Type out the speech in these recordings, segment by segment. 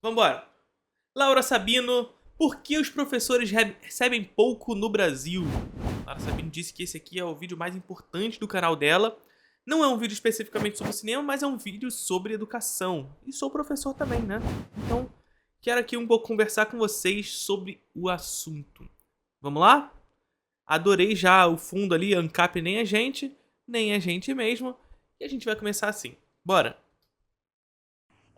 Vambora. Laura Sabino, por que os professores recebem pouco no Brasil? Laura Sabino disse que esse aqui é o vídeo mais importante do canal dela. Não é um vídeo especificamente sobre cinema, mas é um vídeo sobre educação. E sou professor também, né? Então, quero aqui um pouco conversar com vocês sobre o assunto. Vamos lá? Adorei já o fundo ali, ANCAP nem a gente mesmo. E a gente vai começar assim. Bora!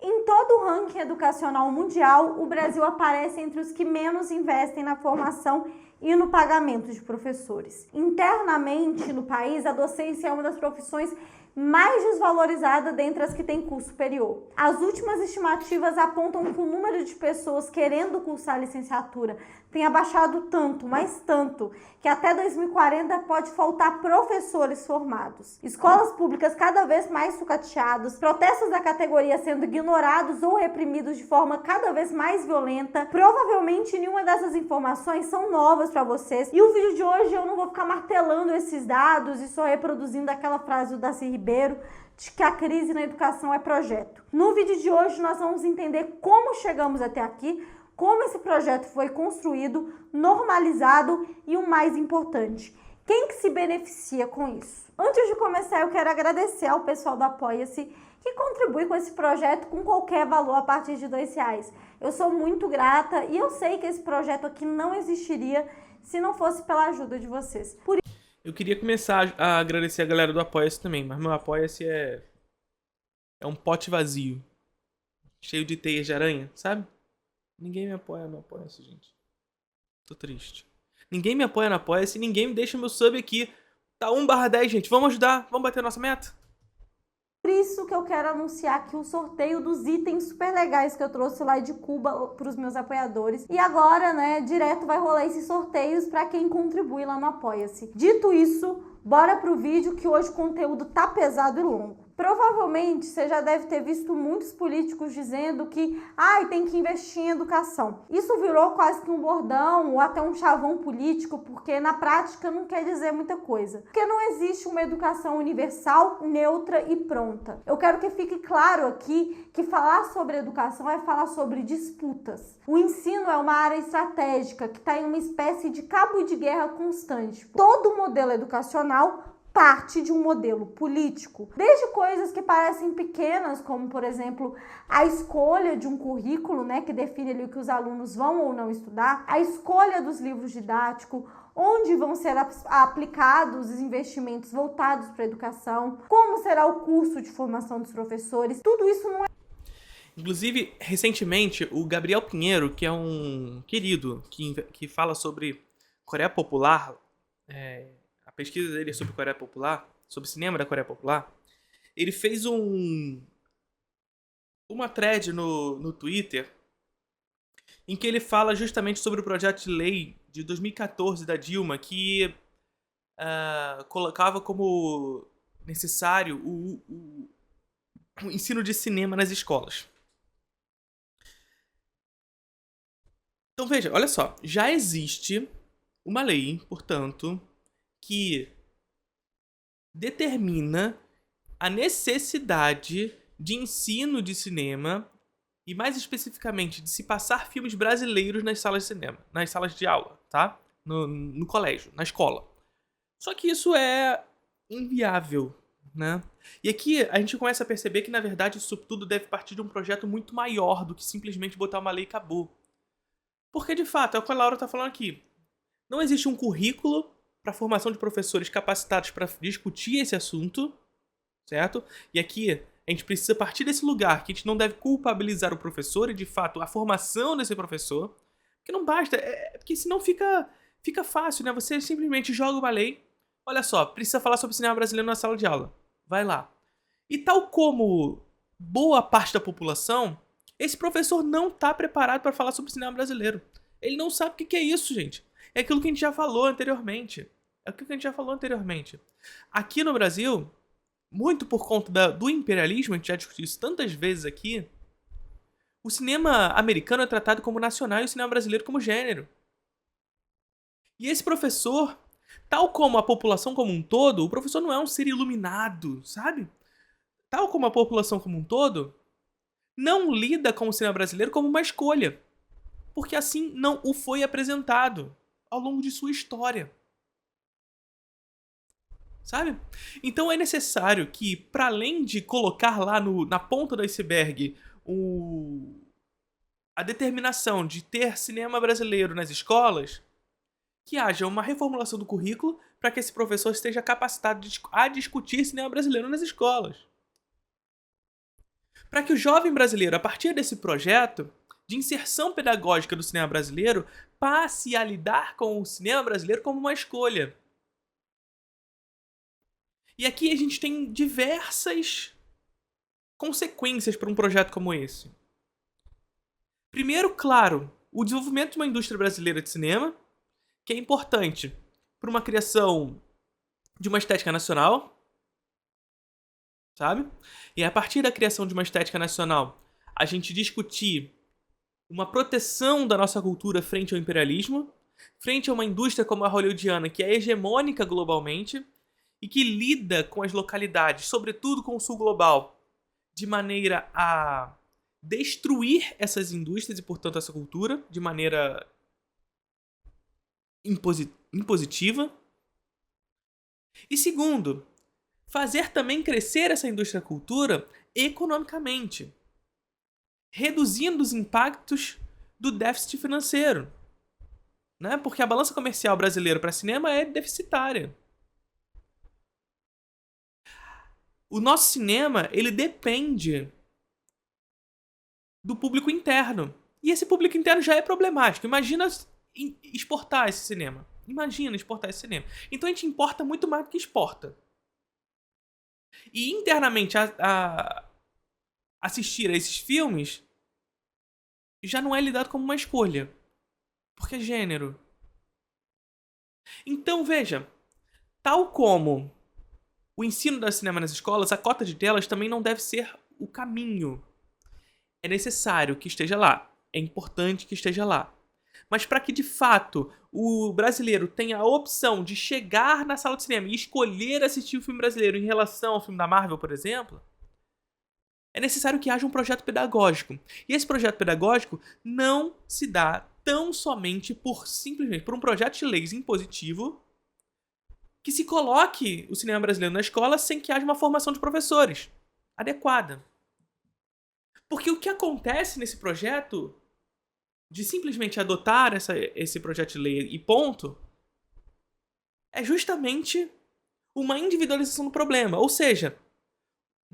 Em todo o ranking educacional mundial, o Brasil aparece entre os que menos investem na formação e no pagamento de professores. Internamente, no país, a docência é uma das profissões mais desvalorizada dentre as que têm curso superior. As últimas estimativas apontam que o número de pessoas querendo cursar licenciatura tem abaixado tanto, mas tanto, que até 2040 pode faltar professores formados. Escolas públicas cada vez mais sucateadas, protestos da categoria sendo ignorados ou reprimidos de forma cada vez mais violenta. Provavelmente nenhuma dessas informações são novas para vocês. E o vídeo de hoje eu não vou ficar martelando esses dados e só reproduzindo aquela frase do Darcy Ribeiro de que a crise na educação é projeto. No vídeo de hoje nós vamos entender como chegamos até aqui, como esse projeto foi construído, normalizado e o mais importante, quem que se beneficia com isso? Antes de começar, eu quero agradecer ao pessoal do Apoia-se que contribui com esse projeto com qualquer valor a partir de R$2. Eu sou muito grata e eu sei que esse projeto aqui não existiria se não fosse pela ajuda de vocês. Eu queria começar a agradecer a galera do Apoia-se também, mas meu Apoia-se é um pote vazio, cheio de teias de aranha, sabe? Ninguém me apoia no Apoia-se, gente. Tô triste. Ninguém me apoia no Apoia-se, ninguém me deixa meu sub aqui. Tá 1/10, gente. Vamos ajudar, vamos bater a nossa meta? Por isso que eu quero anunciar aqui o sorteio dos itens super legais que eu trouxe lá de Cuba para os meus apoiadores. E agora, né, direto vai rolar esses sorteios para quem contribui lá no Apoia-se. Dito isso, bora pro vídeo que hoje o conteúdo tá pesado e longo. Provavelmente você já deve ter visto muitos políticos dizendo que tem que investir em educação. Isso virou quase que um bordão ou até um chavão político, porque na prática não quer dizer muita coisa. Porque não existe uma educação universal, neutra e pronta. Eu quero que fique claro aqui que falar sobre educação é falar sobre disputas. O ensino é uma área estratégica que está em uma espécie de cabo de guerra constante. Todo modelo educacional parte de um modelo político, desde coisas que parecem pequenas, como por exemplo a escolha de um currículo, né, que define ali o que os alunos vão ou não estudar, a escolha dos livros didáticos, onde vão ser aplicados os investimentos voltados para a educação, como será o curso de formação dos professores, tudo isso não é. Inclusive, recentemente, o Gabriel Pinheiro, que é um querido que fala sobre Coreia Popular, a pesquisa dele é sobre Coreia Popular, sobre cinema da Coreia Popular, ele fez uma thread no Twitter em que ele fala justamente sobre o projeto de lei de 2014 da Dilma que colocava como necessário o ensino de cinema nas escolas. Então veja, olha só, já existe uma lei, portanto, que determina a necessidade de ensino de cinema e mais especificamente de se passar filmes brasileiros nas salas de cinema, nas salas de aula, tá? No colégio, na escola. Só que isso é inviável, né? E aqui a gente começa a perceber que na verdade isso tudo deve partir de um projeto muito maior do que simplesmente botar uma lei e acabou. Porque de fato, é o que a Laura tá falando aqui. Não existe um currículo para a formação de professores capacitados para discutir esse assunto, certo? E aqui a gente precisa partir desse lugar que a gente não deve culpabilizar o professor e, de fato, a formação desse professor, porque não basta, porque senão fica fácil, né? Você simplesmente joga uma lei, olha só, precisa falar sobre cinema brasileiro na sala de aula, vai lá. E tal como boa parte da população, esse professor não está preparado para falar sobre cinema brasileiro. Ele não sabe o que é isso, gente. É aquilo que a gente já falou anteriormente. Aqui no Brasil, muito por conta do imperialismo, a gente já discutiu isso tantas vezes aqui, o cinema americano é tratado como nacional e o cinema brasileiro como gênero. E esse professor, tal como a população como um todo, o professor não é um ser iluminado, sabe? Tal como a população como um todo, não lida com o cinema brasileiro como uma escolha, porque assim não o foi apresentado ao longo de sua história. Sabe? Então é necessário que, para além de colocar lá na ponta do iceberg a determinação de ter cinema brasileiro nas escolas, que haja uma reformulação do currículo para que esse professor esteja capacitado a discutir cinema brasileiro nas escolas. Para que o jovem brasileiro, a partir desse projeto de inserção pedagógica do cinema brasileiro, passe a lidar com o cinema brasileiro como uma escolha. E aqui a gente tem diversas consequências para um projeto como esse. Primeiro, claro, o desenvolvimento de uma indústria brasileira de cinema, que é importante para uma criação de uma estética nacional, sabe? E a partir da criação de uma estética nacional, a gente discutir uma proteção da nossa cultura frente ao imperialismo, frente a uma indústria como a hollywoodiana, que é hegemônica globalmente e que lida com as localidades, sobretudo com o sul global, de maneira a destruir essas indústrias e, portanto, essa cultura de maneira impositiva. E segundo, fazer também crescer essa indústria da cultura economicamente, reduzindo os impactos do déficit financeiro, né? Porque a balança comercial brasileira para cinema é deficitária. O nosso cinema, ele depende do público interno. E esse público interno já é problemático. Imagina exportar esse cinema. Imagina exportar esse cinema. Então a gente importa muito mais do que exporta. E internamente assistir a esses filmes já não é lidado como uma escolha. Porque é gênero. Então veja, tal como o ensino do cinema nas escolas, a cota de telas também não deve ser o caminho. É necessário que esteja lá. É importante que esteja lá. Mas para que, de fato, o brasileiro tenha a opção de chegar na sala de cinema e escolher assistir o filme brasileiro em relação ao filme da Marvel, por exemplo, é necessário que haja um projeto pedagógico. E esse projeto pedagógico não se dá tão somente simplesmente por um projeto de leis impositivo que se coloque o cinema brasileiro na escola sem que haja uma formação de professores adequada. Porque o que acontece nesse projeto, de simplesmente adotar esse projeto de lei e ponto, é justamente uma individualização do problema. Ou seja,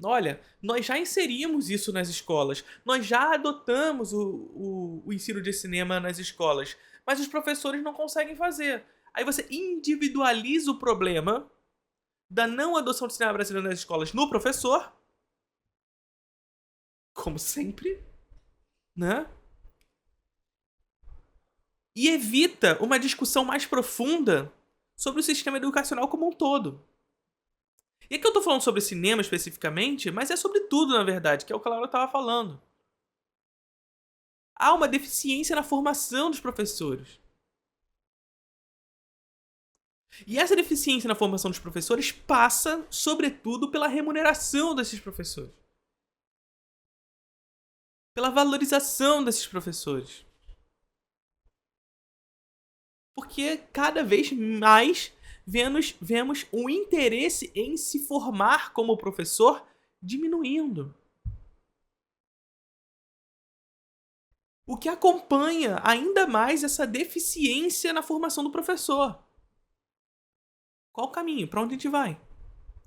olha, nós já inserimos isso nas escolas, nós já adotamos o ensino de cinema nas escolas, mas os professores não conseguem fazer. Aí você individualiza o problema da não adoção de cinema brasileiro nas escolas no professor, como sempre, né? E evita uma discussão mais profunda sobre o sistema educacional como um todo. E aqui eu tô falando sobre cinema especificamente, mas é sobre tudo, na verdade, que é o que a Laura estava falando. Há uma deficiência na formação dos professores. E essa deficiência na formação dos professores passa, sobretudo, pela remuneração desses professores. Pela valorização desses professores. Porque cada vez mais vemos o interesse em se formar como professor diminuindo. O que acompanha ainda mais essa deficiência na formação do professor. Qual o caminho? Para onde a gente vai?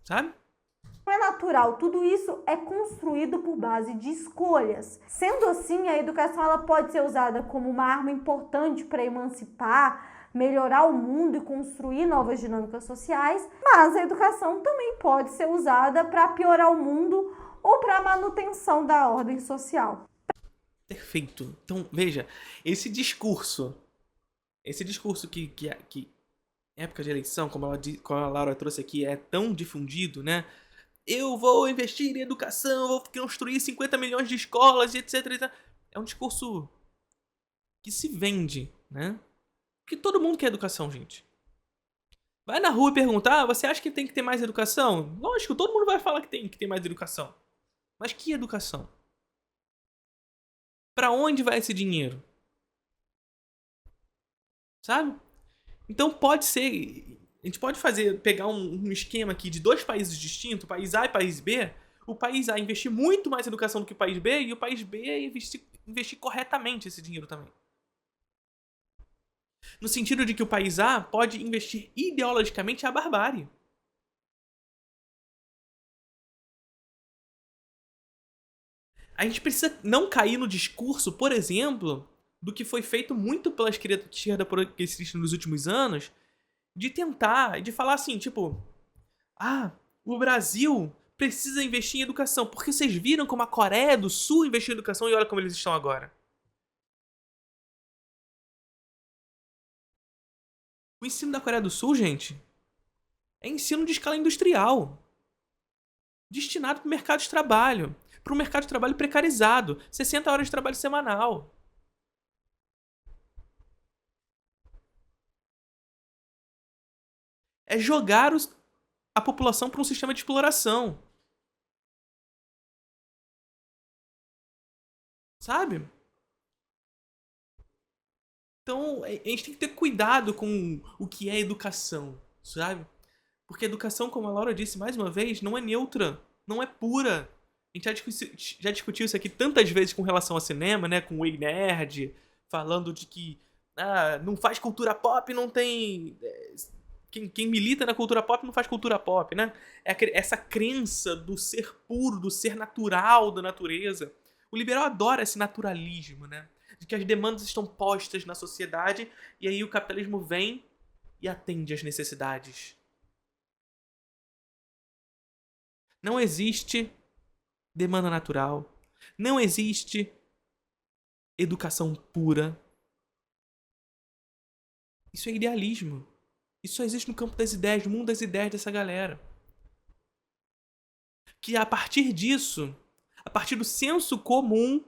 Sabe? Não é natural, tudo isso é construído por base de escolhas. Sendo assim, a educação ela pode ser usada como uma arma importante para emancipar, melhorar o mundo e construir novas dinâmicas sociais, mas a educação também pode ser usada para piorar o mundo ou para a manutenção da ordem social. Perfeito. Então, veja, esse discurso que época de eleição, como a Laura trouxe aqui, é tão difundido, né? Eu vou investir em educação, vou construir 50 milhões de escolas, etc, etc. É um discurso que se vende, né? Porque todo mundo quer educação, gente. Vai na rua e perguntar, você acha que tem que ter mais educação? Lógico, todo mundo vai falar que tem que ter mais educação. Mas que educação? Para onde vai esse dinheiro? Sabe? Então pode ser... A gente pode pegar um esquema aqui de 2 países distintos, país A e país B. O país A investir muito mais em educação do que o país B, e o país B investir corretamente esse dinheiro também. No sentido de que o país A pode investir ideologicamente a barbárie. A gente precisa não cair no discurso, por exemplo, do que foi feito muito pela esquerda progressista nos últimos anos, de tentar, de falar assim, tipo, o Brasil precisa investir em educação, porque vocês viram como a Coreia do Sul investiu em educação e olha como eles estão agora. O ensino da Coreia do Sul, gente, é ensino de escala industrial, destinado para o mercado de trabalho, para um mercado de trabalho precarizado, 60 horas de trabalho semanal. É jogar a população para um sistema de exploração. Sabe? Então, a gente tem que ter cuidado com o que é educação, sabe? Porque educação, como a Laura disse mais uma vez, não é neutra, não é pura. A gente já discutiu isso aqui tantas vezes com relação ao cinema, né? Com o Ei Nerd, falando de que não faz cultura pop, não tem... Quem milita na cultura pop não faz cultura pop, né? Essa crença do ser puro, do ser natural da natureza. O liberal adora esse naturalismo, né? De que as demandas estão postas na sociedade e aí o capitalismo vem e atende às necessidades. Não existe demanda natural. Não existe educação pura. Isso é idealismo. Isso só existe no campo das ideias, no mundo das ideias dessa galera. Que a partir disso, a partir do senso comum,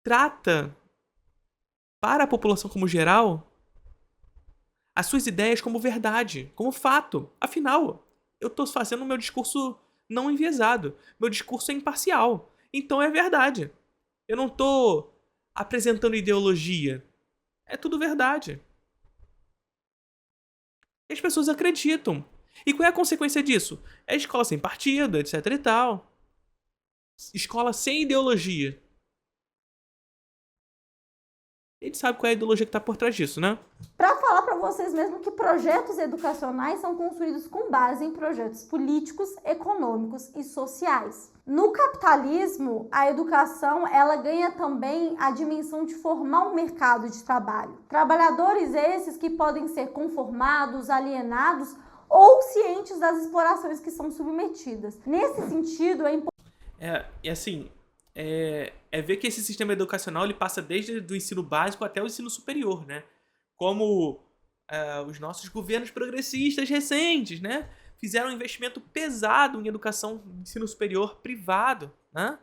trata para a população como geral as suas ideias como verdade, como fato. Afinal, eu estou fazendo o meu discurso não enviesado. Meu discurso é imparcial. Então é verdade. Eu não estou apresentando ideologia. É tudo verdade. E as pessoas acreditam. E qual é a consequência disso? É escola sem partido, etc e tal. Escola sem ideologia. A gente sabe qual é a ideologia que está por trás disso, né? Para falar para vocês mesmo que projetos educacionais são construídos com base em projetos políticos, econômicos e sociais. No capitalismo, a educação ela ganha também a dimensão de formar um mercado de trabalho. Trabalhadores esses que podem ser conformados, alienados ou cientes das explorações que são submetidas. Nesse sentido, é importante... É ver que esse sistema educacional ele passa desde o ensino básico até o ensino superior, né? Como os nossos governos progressistas recentes, né? Fizeram um investimento pesado em educação de ensino superior privado, né?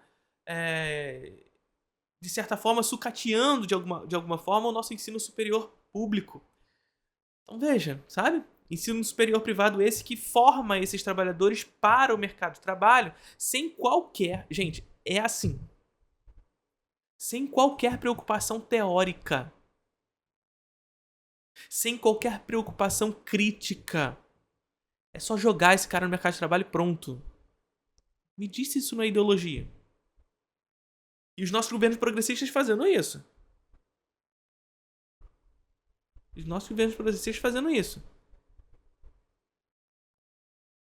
De certa forma, sucateando de alguma forma o nosso ensino superior público. Então veja, sabe? Ensino superior privado esse que forma esses trabalhadores para o mercado de trabalho sem qualquer... Gente, é assim. Sem qualquer preocupação teórica. Sem qualquer preocupação crítica. É só jogar esse cara no mercado de trabalho e pronto. Me disse isso não é ideologia. E os nossos governos progressistas fazendo isso. Os nossos governos progressistas fazendo isso.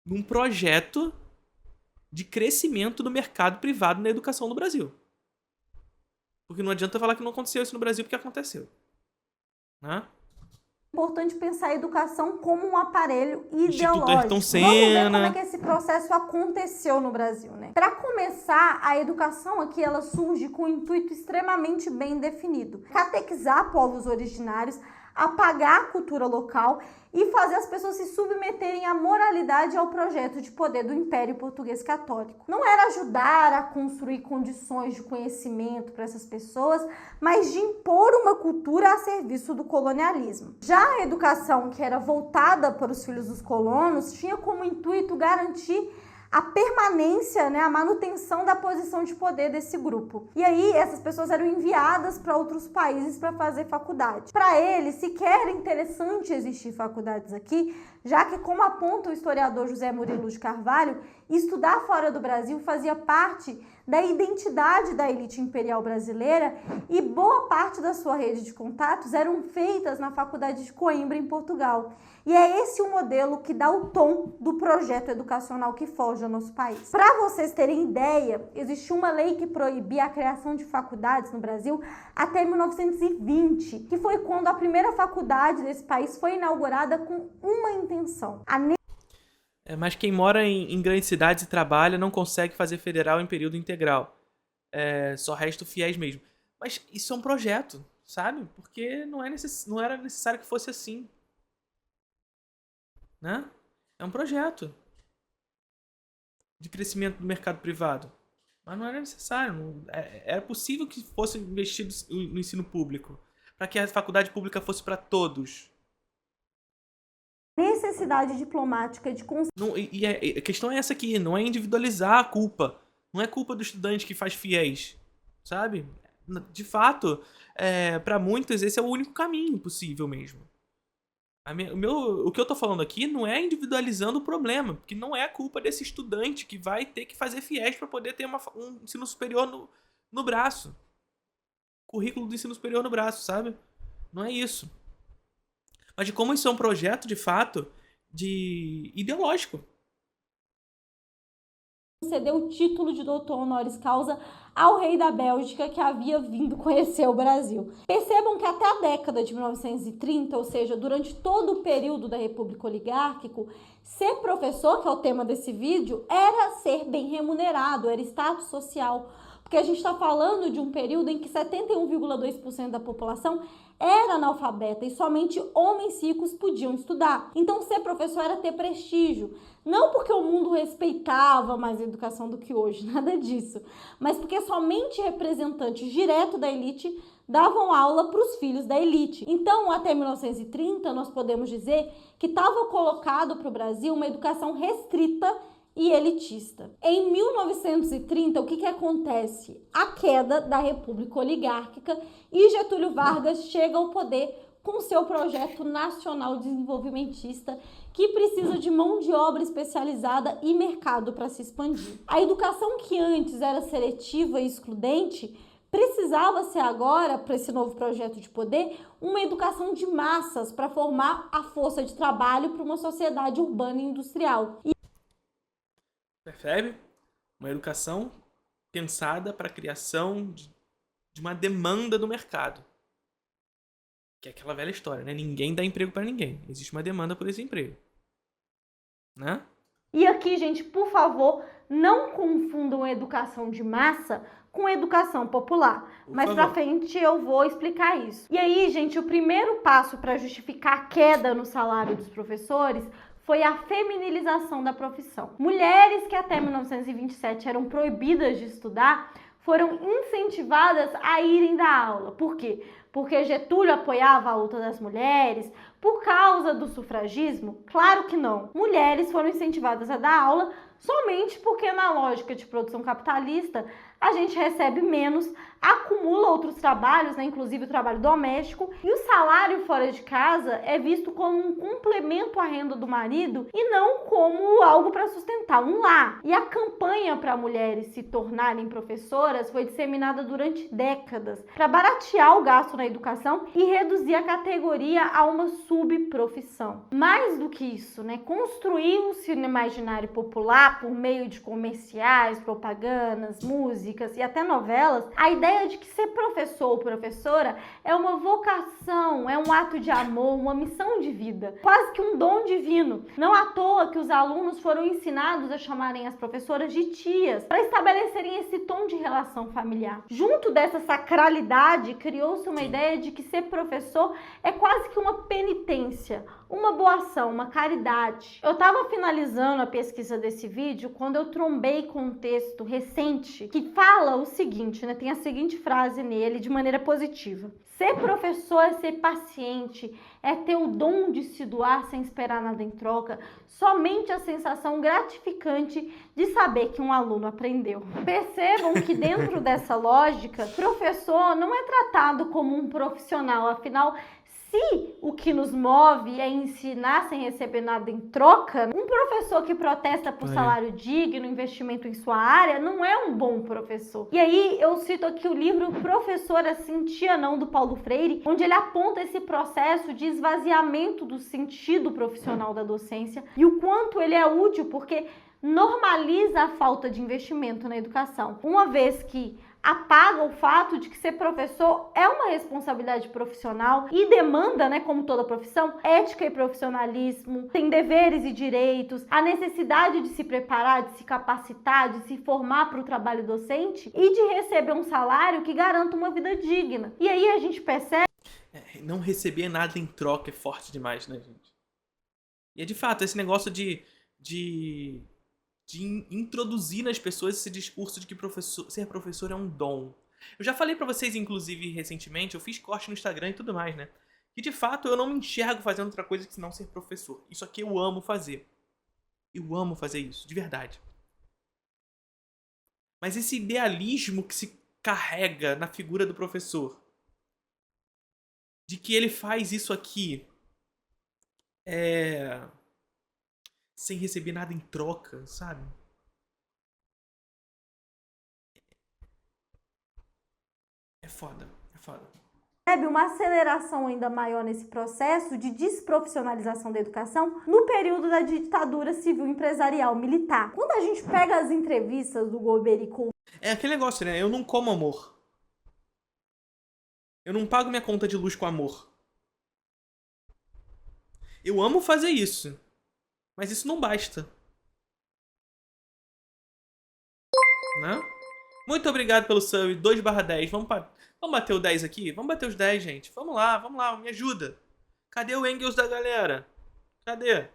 Num projeto de crescimento do mercado privado na educação no Brasil. Porque não adianta falar que não aconteceu isso no Brasil, porque aconteceu. Né? É importante pensar a educação como um aparelho ideológico. Instituto Ayrton Senna. Vamos ver como é que esse processo aconteceu no Brasil, né? Para começar, a educação aqui ela surge com um intuito extremamente bem definido: catequizar povos originários, apagar a cultura local e fazer as pessoas se submeterem à moralidade e ao projeto de poder do Império Português Católico. Não era ajudar a construir condições de conhecimento para essas pessoas, mas de impor uma cultura a serviço do colonialismo. Já a educação que era voltada para os filhos dos colonos tinha como intuito garantir a permanência, né, a manutenção da posição de poder desse grupo. E aí essas pessoas eram enviadas para outros países para fazer faculdade. Para eles, sequer era interessante existir faculdades aqui, já que, como aponta o historiador José Murilo de Carvalho, estudar fora do Brasil fazia parte da identidade da elite imperial brasileira e boa parte da sua rede de contatos eram feitas na Faculdade de Coimbra, em Portugal. E é esse o modelo que dá o tom do projeto educacional que foge ao nosso país. Para vocês terem ideia, existia uma lei que proibia a criação de faculdades no Brasil até 1920, que foi quando a primeira faculdade desse país foi inaugurada com uma intenção: mas quem mora em grandes cidades e trabalha não consegue fazer federal em período integral. Só resta o fiéis mesmo. Mas isso é um projeto, sabe? Porque não era necessário que fosse assim. Né? É um projeto de crescimento do mercado privado. Mas não era necessário. Era possível que fosse investido no ensino público, para que a faculdade pública fosse para todos. Necessidade diplomática de a questão é essa aqui, não é individualizar a culpa. Não é culpa do estudante que faz fiéis, sabe? De fato, para muitos esse é o único caminho possível mesmo. O que eu tô falando aqui não é individualizando o problema, porque não é culpa desse estudante que vai ter que fazer fiéis para poder ter um ensino superior no braço. Currículo do ensino superior no braço, sabe? Não é isso. Mas de como isso é um projeto, de fato, ideológico. Concedeu o título de doutor honoris causa ao rei da Bélgica que havia vindo conhecer o Brasil. Percebam que até a década de 1930, ou seja, durante todo o período da República Oligárquica, ser professor, que é o tema desse vídeo, era ser bem remunerado, era status social. Porque a gente está falando de um período em que 71,2% da população era analfabeta e somente homens ricos podiam estudar. Então, ser professor era ter prestígio. Não porque o mundo respeitava mais a educação do que hoje, nada disso. Mas porque somente representantes diretos da elite davam aula para os filhos da elite. Então, até 1930, nós podemos dizer que estava colocado para o Brasil uma educação restrita e elitista. Em 1930, o que acontece? A queda da República Oligárquica e Getúlio Vargas chega ao poder com seu projeto nacional desenvolvimentista que precisa de mão de obra especializada e mercado para se expandir. A educação que antes era seletiva e excludente precisava ser agora, para esse novo projeto de poder, uma educação de massas para formar a força de trabalho para uma sociedade urbana e industrial. Percebe? Uma educação pensada para a criação de uma demanda do mercado. Que é aquela velha história, né? Ninguém dá emprego para ninguém. Existe uma demanda por esse emprego. Né? E aqui, gente, por favor, não confundam educação de massa com educação popular. Mais pra frente eu vou explicar isso. E aí, gente, o primeiro passo para justificar a queda no salário dos professores foi a feminilização da profissão. Mulheres que até 1927 eram proibidas de estudar foram incentivadas a irem dar aula. Por quê? Porque Getúlio apoiava a luta das mulheres? Por causa do sufragismo? Claro que não. Mulheres foram incentivadas a dar aula somente porque na lógica de produção capitalista a gente recebe menos, acumula outros trabalhos, né, inclusive o trabalho doméstico, e o salário fora de casa é visto como um complemento à renda do marido e não como algo para sustentar um lar. E a campanha para mulheres se tornarem professoras foi disseminada durante décadas para baratear o gasto na educação e reduzir a categoria a uma subprofissão. Mais do que isso, né, construiu-se no imaginário popular por meio de comerciais, propagandas, músicas e até novelas, a ideia de que ser professor ou professora é uma vocação, é um ato de amor, uma missão de vida, quase que um dom divino. Não à toa que os alunos foram ensinados a chamarem as professoras de tias, para estabelecerem esse tom de relação familiar. Junto dessa sacralidade, criou-se uma ideia de que ser professor é quase que uma penitência, uma boa ação, uma caridade. Eu estava finalizando a pesquisa desse vídeo quando eu trombei com um texto recente que fala o seguinte, né? Tem a seguinte frase nele de maneira positiva. Ser professor é ser paciente, é ter o dom de se doar sem esperar nada em troca, somente a sensação gratificante de saber que um aluno aprendeu. Percebam que dentro dessa lógica, professor não é tratado como um profissional, afinal, se o que nos move é ensinar sem receber nada em troca, um professor que protesta por salário digno, investimento em sua área, não é um bom professor. E aí eu cito aqui o livro Professora Sentia Não, do Paulo Freire, onde ele aponta esse processo de esvaziamento do sentido profissional da docência e o quanto ele é útil, porque normaliza a falta de investimento na educação, uma vez que apaga o fato de que ser professor é uma responsabilidade profissional e demanda, né, como toda profissão, ética e profissionalismo, tem deveres e direitos, a necessidade de se preparar, de se capacitar, de se formar para o trabalho docente e de receber um salário que garanta uma vida digna. E aí a gente percebe... Não receber nada em troca é forte demais, né, gente? E é de fato esse negócio de introduzir nas pessoas esse discurso de que ser professor é um dom. Eu já falei pra vocês, inclusive, recentemente, eu fiz corte no Instagram e tudo mais, né? Que de fato eu não me enxergo fazendo outra coisa que não ser professor. Isso aqui eu amo fazer. Eu amo fazer isso, de verdade. Mas esse idealismo que se carrega na figura do professor, de que ele faz isso aqui sem receber nada em troca, sabe? É foda, é foda. Uma aceleração ainda maior nesse processo de desprofissionalização da educação no período da ditadura civil empresarial militar. Quando a gente pega as entrevistas do Golbery com... É aquele negócio, né? Eu não como amor. Eu não pago minha conta de luz com amor. Eu amo fazer isso. Mas isso não basta. Né? Muito obrigado pelo sub, 2/10. Vamos bater o 10 aqui? Vamos bater os 10, gente. Vamos lá, me ajuda. Cadê o Engels da galera? Cadê?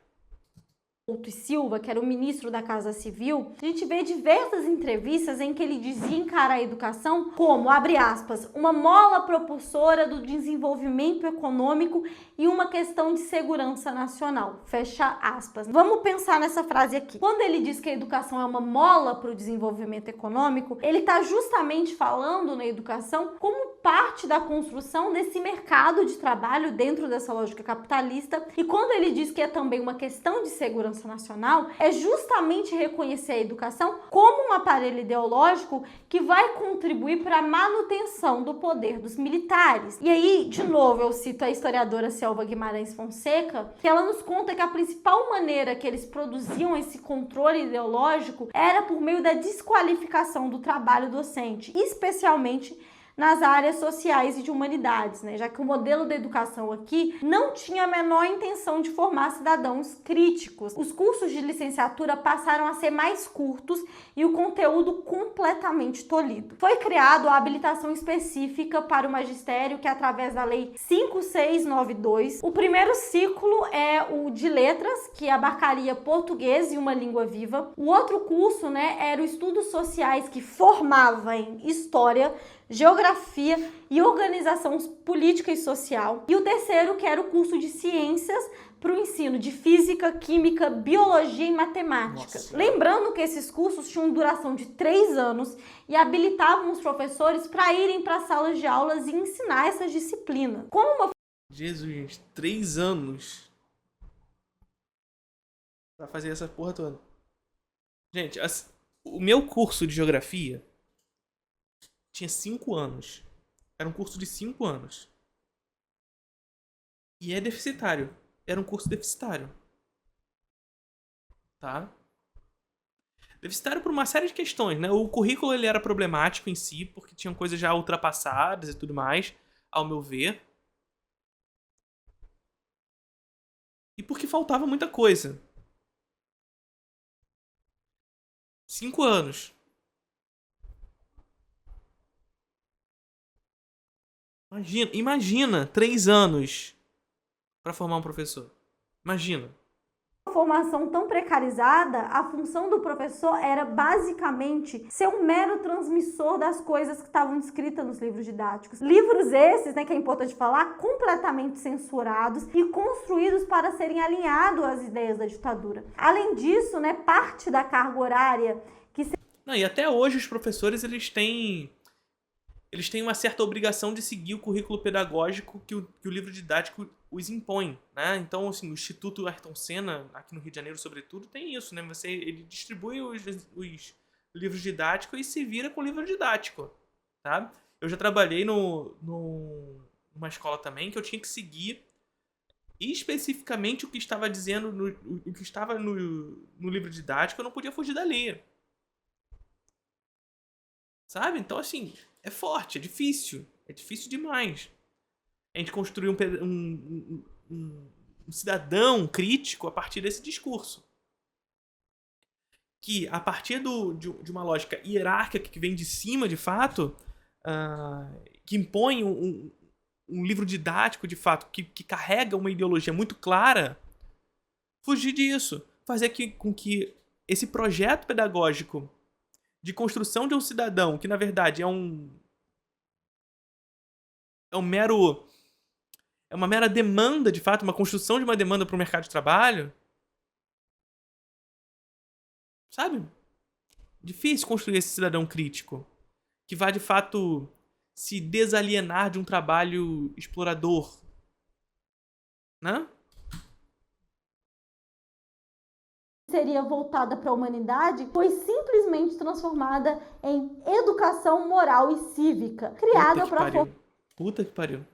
e Silva, que era o ministro da Casa Civil, a gente vê diversas entrevistas em que ele dizia encarar a educação como, abre aspas, uma mola propulsora do desenvolvimento econômico e uma questão de segurança nacional, fecha aspas. Vamos pensar nessa frase aqui. Quando ele diz que a educação é uma mola para o desenvolvimento econômico, ele está justamente falando na educação como parte da construção desse mercado de trabalho dentro dessa lógica capitalista, e quando ele diz que é também uma questão de segurança nacional, é justamente reconhecer a educação como um aparelho ideológico que vai contribuir para a manutenção do poder dos militares. E aí, de novo, eu cito a historiadora Selva Guimarães Fonseca, que ela nos conta que a principal maneira que eles produziam esse controle ideológico era por meio da desqualificação do trabalho docente, especialmente nas áreas sociais e de humanidades, né? Já que o modelo da educação aqui não tinha a menor intenção de formar cidadãos críticos. Os cursos de licenciatura passaram a ser mais curtos e o conteúdo completamente tolhido. Foi criado a habilitação específica para o magistério, que é através da Lei 5692. O primeiro ciclo é o de letras, que abarcaria português e uma língua viva. O outro curso, né, era o estudos sociais, que formava em história, geografia e organização política e social. E o terceiro, que era o curso de ciências para o ensino de física, química, biologia e matemática. Nossa. Lembrando que esses cursos tinham duração de 3 anos e habilitavam os professores para irem para salas de aulas e ensinar essas disciplinas. Como uma... Jesus, gente, 3 anos para fazer essa porra toda. Gente, o meu curso de geografia tinha 5 anos. Era um curso de 5 anos. E é deficitário. Era um curso deficitário. Tá? Deficitário por uma série de questões, né? O currículo ele era problemático em si, porque tinham coisas já ultrapassadas e tudo mais, ao meu ver. E porque faltava muita coisa. 5 anos. Imagina 3 anos para formar um professor. Imagina. Formação tão precarizada, a função do professor era basicamente ser um mero transmissor das coisas que estavam escritas nos livros didáticos. Livros esses, né, que é importante falar, completamente censurados e construídos para serem alinhados às ideias da ditadura. Além disso, né, parte da carga horária que... Não, e até hoje os professores, eles têm uma certa obrigação de seguir o currículo pedagógico que o livro didático os impõe, né? Então, assim, o Instituto Ayrton Senna, aqui no Rio de Janeiro, sobretudo, tem isso, né? Ele distribui os livros didáticos e se vira com o livro didático, tá? Eu já trabalhei numa escola também que eu tinha que seguir especificamente o que estava dizendo, o que estava no livro didático, eu não podia fugir dali. Sabe? Então, assim, é forte, é difícil demais. A gente construir um cidadão crítico a partir desse discurso. Que, a partir de uma lógica hierárquica que vem de cima, de fato, que impõe um livro didático, de fato, que carrega uma ideologia muito clara, fugir disso. Fazer com que esse projeto pedagógico de construção de um cidadão, que na verdade é uma mera demanda, de fato, uma construção de uma demanda para o mercado de trabalho. Sabe? Difícil construir esse cidadão crítico, que vai, de fato, se desalienar de um trabalho explorador. Né? Seria voltada para a humanidade, foi simplesmente transformada em educação moral e cívica, criada para Puta que pariu.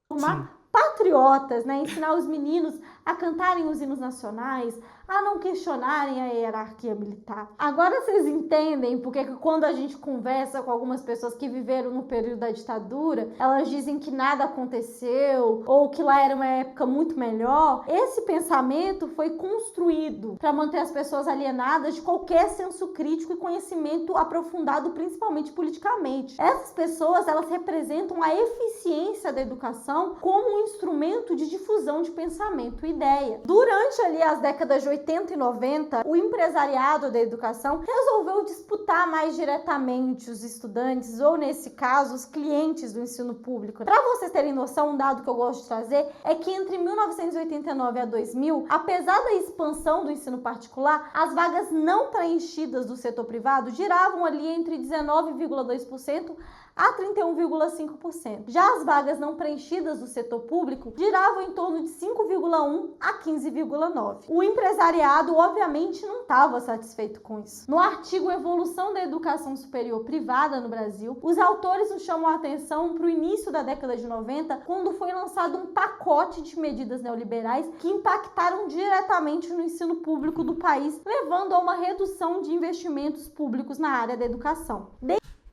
formar patriotas, né? Ensinar os meninos a cantarem os hinos nacionais, a não questionarem a hierarquia militar. Agora vocês entendem porque quando a gente conversa com algumas pessoas que viveram no período da ditadura, elas dizem que nada aconteceu ou que lá era uma época muito melhor. Esse pensamento foi construído para manter as pessoas alienadas de qualquer senso crítico e conhecimento aprofundado, principalmente politicamente. Essas pessoas, elas representam a eficiência da educação como um instrumento de difusão de pensamento e ideia. Durante ali as décadas de 80 e 90, o empresariado da educação resolveu disputar mais diretamente os estudantes, ou nesse caso, os clientes do ensino público. Para vocês terem noção, um dado que eu gosto de trazer é que entre 1989 a 2000, apesar da expansão do ensino particular, as vagas não preenchidas do setor privado giravam ali entre 19,2% a 31,5%. Já as vagas não preenchidas do setor público giravam em torno de 5,1% a 15,9%. O empresariado, obviamente, não estava satisfeito com isso. No artigo Evolução da Educação Superior Privada no Brasil, os autores nos chamam a atenção para o início da década de 90, quando foi lançado um pacote de medidas neoliberais que impactaram diretamente no ensino público do país, levando a uma redução de investimentos públicos na área da educação.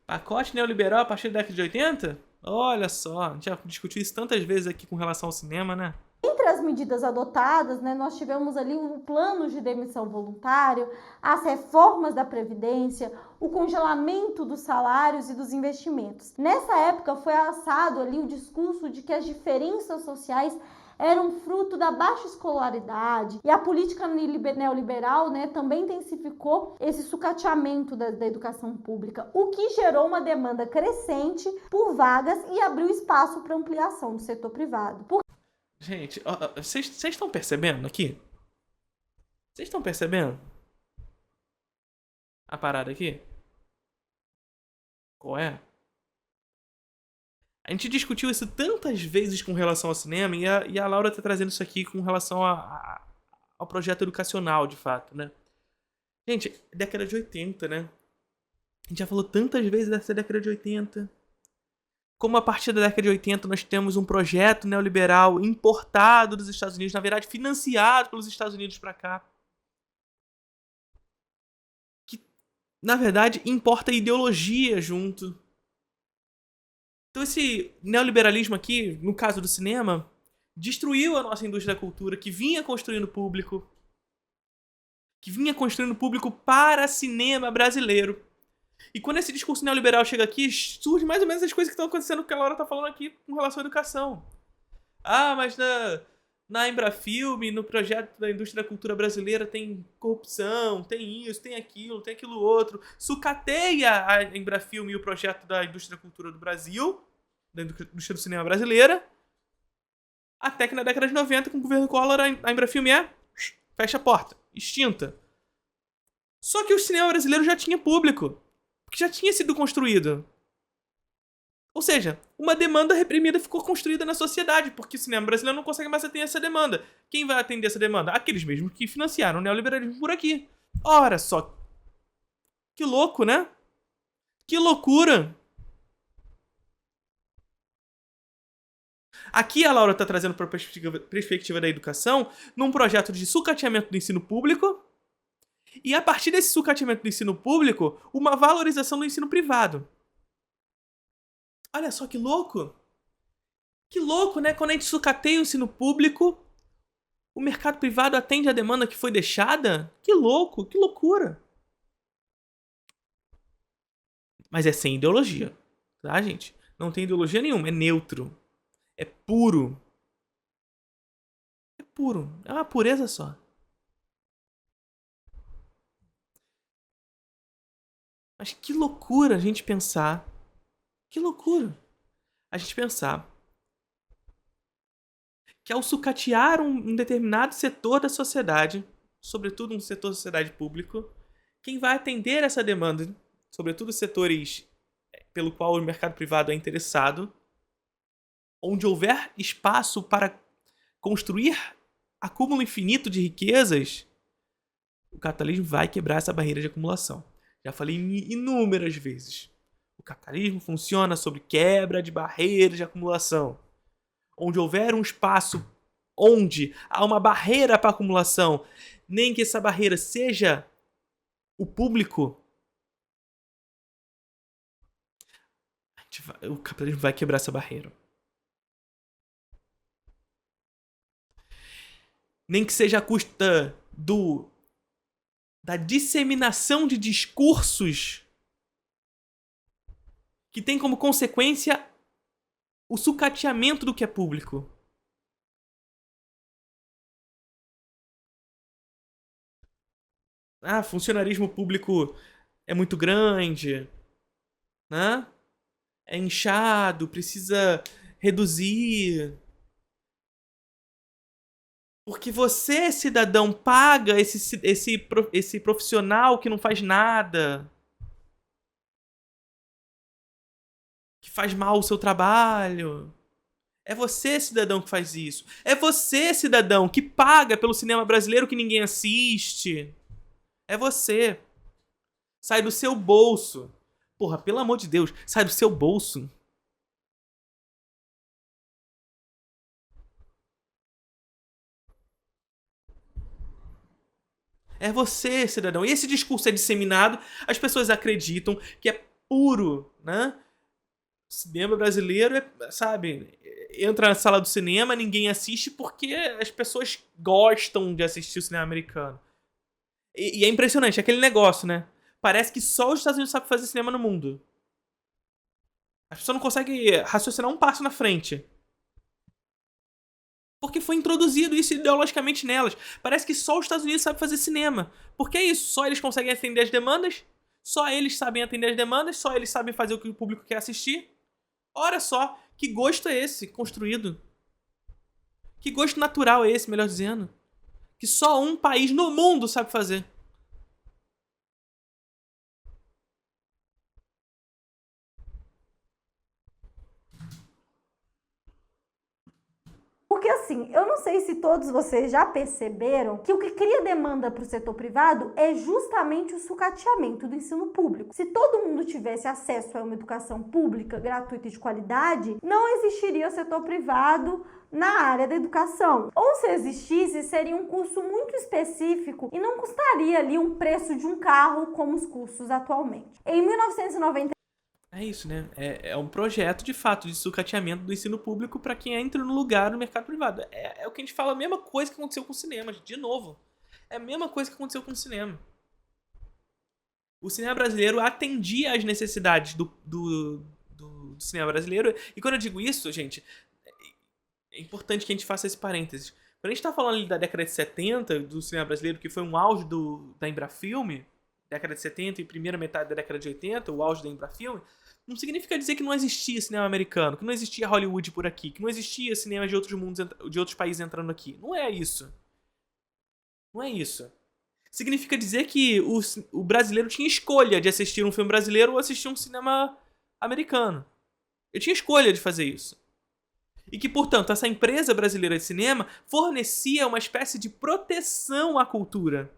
Pacote neoliberal a partir da década de 80? Olha só, a gente já discutiu isso tantas vezes aqui com relação ao cinema, né? Entre as medidas adotadas, né, nós tivemos ali o plano de demissão voluntário, as reformas da Previdência, o congelamento dos salários e dos investimentos. Nessa época foi alçado ali o discurso de que as diferenças sociais eram fruto da baixa escolaridade, e a política neoliberal, né, também intensificou esse sucateamento da educação pública, o que gerou uma demanda crescente por vagas e abriu espaço para ampliação do setor privado. Gente, vocês estão percebendo aqui? Vocês estão percebendo a parada aqui? Qual é? A gente discutiu isso tantas vezes com relação ao cinema e a Laura tá trazendo isso aqui com relação ao projeto educacional, de fato, né? Gente, década de 80, né? A gente já falou tantas vezes dessa década de 80. Como a partir da década de 80 nós temos um projeto neoliberal importado dos Estados Unidos, na verdade financiado pelos Estados Unidos para cá. Que, na verdade, importa ideologia junto. Então esse neoliberalismo aqui, no caso do cinema, destruiu a nossa indústria da cultura, que vinha construindo público. Que vinha construindo público para cinema brasileiro. E quando esse discurso neoliberal chega aqui, surge mais ou menos as coisas que estão acontecendo, que a Laura está falando aqui com relação à educação. Ah, mas na Embrafilme, no projeto da indústria da cultura brasileira tem corrupção, tem isso, tem aquilo outro. Sucateia a Embrafilme e o projeto da indústria da cultura do Brasil, da indústria do cinema brasileira. Até que na década de 90, com o governo Collor, a Embrafilme fecha a porta, extinta. Só que o cinema brasileiro já tinha público, porque já tinha sido construído. Ou seja, uma demanda reprimida ficou construída na sociedade, porque o cinema brasileiro não consegue mais atender essa demanda. Quem vai atender essa demanda? Aqueles mesmos que financiaram o neoliberalismo por aqui. Ora só. Que louco, né? Que loucura. Aqui a Laura está trazendo para a perspectiva da educação, num projeto de sucateamento do ensino público, e a partir desse sucateamento do ensino público, uma valorização do ensino privado. Olha só que louco! Que louco, né? Quando a gente sucateia o ensino público, o mercado privado atende a demanda que foi deixada? Que louco, que loucura! Mas é sem ideologia, tá, gente? Não tem ideologia nenhuma, é neutro. É puro. É puro, é uma pureza só. Mas que loucura a gente pensar. Que loucura a gente pensar que ao sucatear um determinado setor da sociedade, sobretudo um setor da sociedade público, quem vai atender essa demanda, sobretudo os setores pelo qual o mercado privado é interessado, onde houver espaço para construir acúmulo infinito de riquezas, o capitalismo vai quebrar essa barreira de acumulação. Já falei inúmeras vezes. O capitalismo funciona sobre quebra de barreiras de acumulação. Onde houver um espaço onde há uma barreira para acumulação, nem que essa barreira seja o público, o capitalismo vai quebrar essa barreira. Nem que seja à custa da disseminação de discursos que tem como consequência o sucateamento do que é público. Funcionarismo público é muito grande, né? É inchado, precisa reduzir. Porque você, cidadão, paga esse profissional que não faz nada, que faz mal o seu trabalho. É você, cidadão, que faz isso. É você, cidadão, que paga pelo cinema brasileiro que ninguém assiste. É você. Sai do seu bolso. Porra, pelo amor de Deus, sai do seu bolso. É você, cidadão. E esse discurso é disseminado, as pessoas acreditam que é puro, né? O cinema brasileiro sabe, entra na sala do cinema, ninguém assiste porque as pessoas gostam de assistir o cinema americano. E é impressionante, aquele negócio, né? Parece que só os Estados Unidos sabem fazer cinema no mundo. As pessoas não conseguem raciocinar um passo na frente. Porque foi introduzido isso ideologicamente nelas. Parece que só os Estados Unidos sabem fazer cinema. Porque é isso, só eles conseguem atender as demandas, só eles sabem atender as demandas, só eles sabem fazer o que o público quer assistir. Olha só, que gosto é esse construído? Que gosto natural é esse, melhor dizendo? Que só um país no mundo sabe fazer. Porque assim, eu não sei se todos vocês já perceberam que o que cria demanda para o setor privado é justamente o sucateamento do ensino público. Se todo mundo tivesse acesso a uma educação pública, gratuita e de qualidade, não existiria o setor privado na área da educação. Ou se existisse, seria um curso muito específico e não custaria ali um preço de um carro como os cursos atualmente. Em 1990, é isso, né? É um projeto, de fato, de sucateamento do ensino público para quem entra no lugar no mercado privado. É o que a gente fala, a mesma coisa que aconteceu com o cinema, de novo. É a mesma coisa que aconteceu com o cinema. O cinema brasileiro atendia às necessidades do cinema brasileiro. E quando eu digo isso, gente, é importante que a gente faça esse parênteses. Quando a gente tá falando ali da década de 70, do cinema brasileiro, que foi um auge da Embrafilme, década de 70 e primeira metade da década de 80, o auge da Embrafilme, não significa dizer que não existia cinema americano, que não existia Hollywood por aqui, que não existia cinema de outros mundos, de outros países entrando aqui. Não é isso. Não é isso. Significa dizer que o brasileiro tinha escolha de assistir um filme brasileiro ou assistir um cinema americano. Eu tinha escolha de fazer isso. E que, portanto, essa empresa brasileira de cinema fornecia uma espécie de proteção à cultura,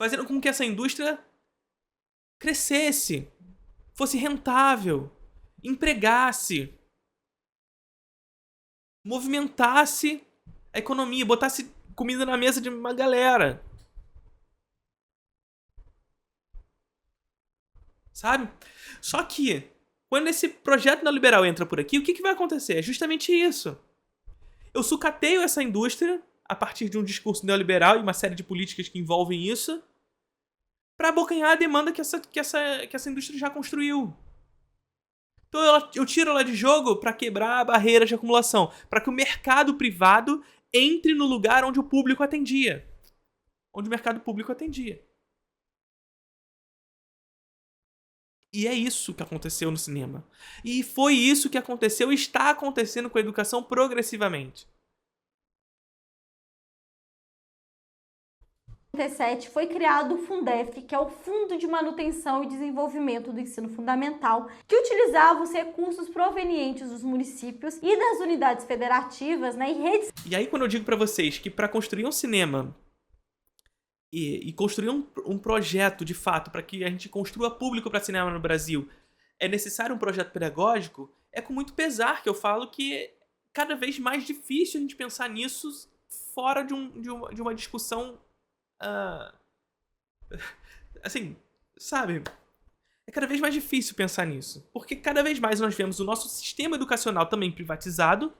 fazendo com que essa indústria crescesse, fosse rentável, empregasse, movimentasse a economia, botasse comida na mesa de uma galera. Sabe? Só que, quando esse projeto neoliberal entra por aqui, o que vai acontecer? É justamente isso. Eu sucateio essa indústria a partir de um discurso neoliberal e uma série de políticas que envolvem isso para abocanhar a demanda que essa indústria já construiu. Então eu tiro ela de jogo para quebrar barreiras de acumulação, para que o mercado privado entre no lugar onde o público atendia. Onde o mercado público atendia. E é isso que aconteceu no cinema. E foi isso que aconteceu e está acontecendo com a educação progressivamente. Em 1997 foi criado o Fundef, que é o Fundo de Manutenção e Desenvolvimento do Ensino Fundamental, que utilizava os recursos provenientes dos municípios e das unidades federativas, e redes. E aí quando eu digo para vocês que para construir um cinema e construir um projeto de fato para que a gente construa público para cinema no Brasil é necessário um projeto pedagógico, é com muito pesar que eu falo que é cada vez mais difícil a gente pensar nisso fora de uma discussão assim, sabe? É cada vez mais difícil pensar nisso. Porque cada vez mais nós vemos o nosso sistema educacional também privatizado,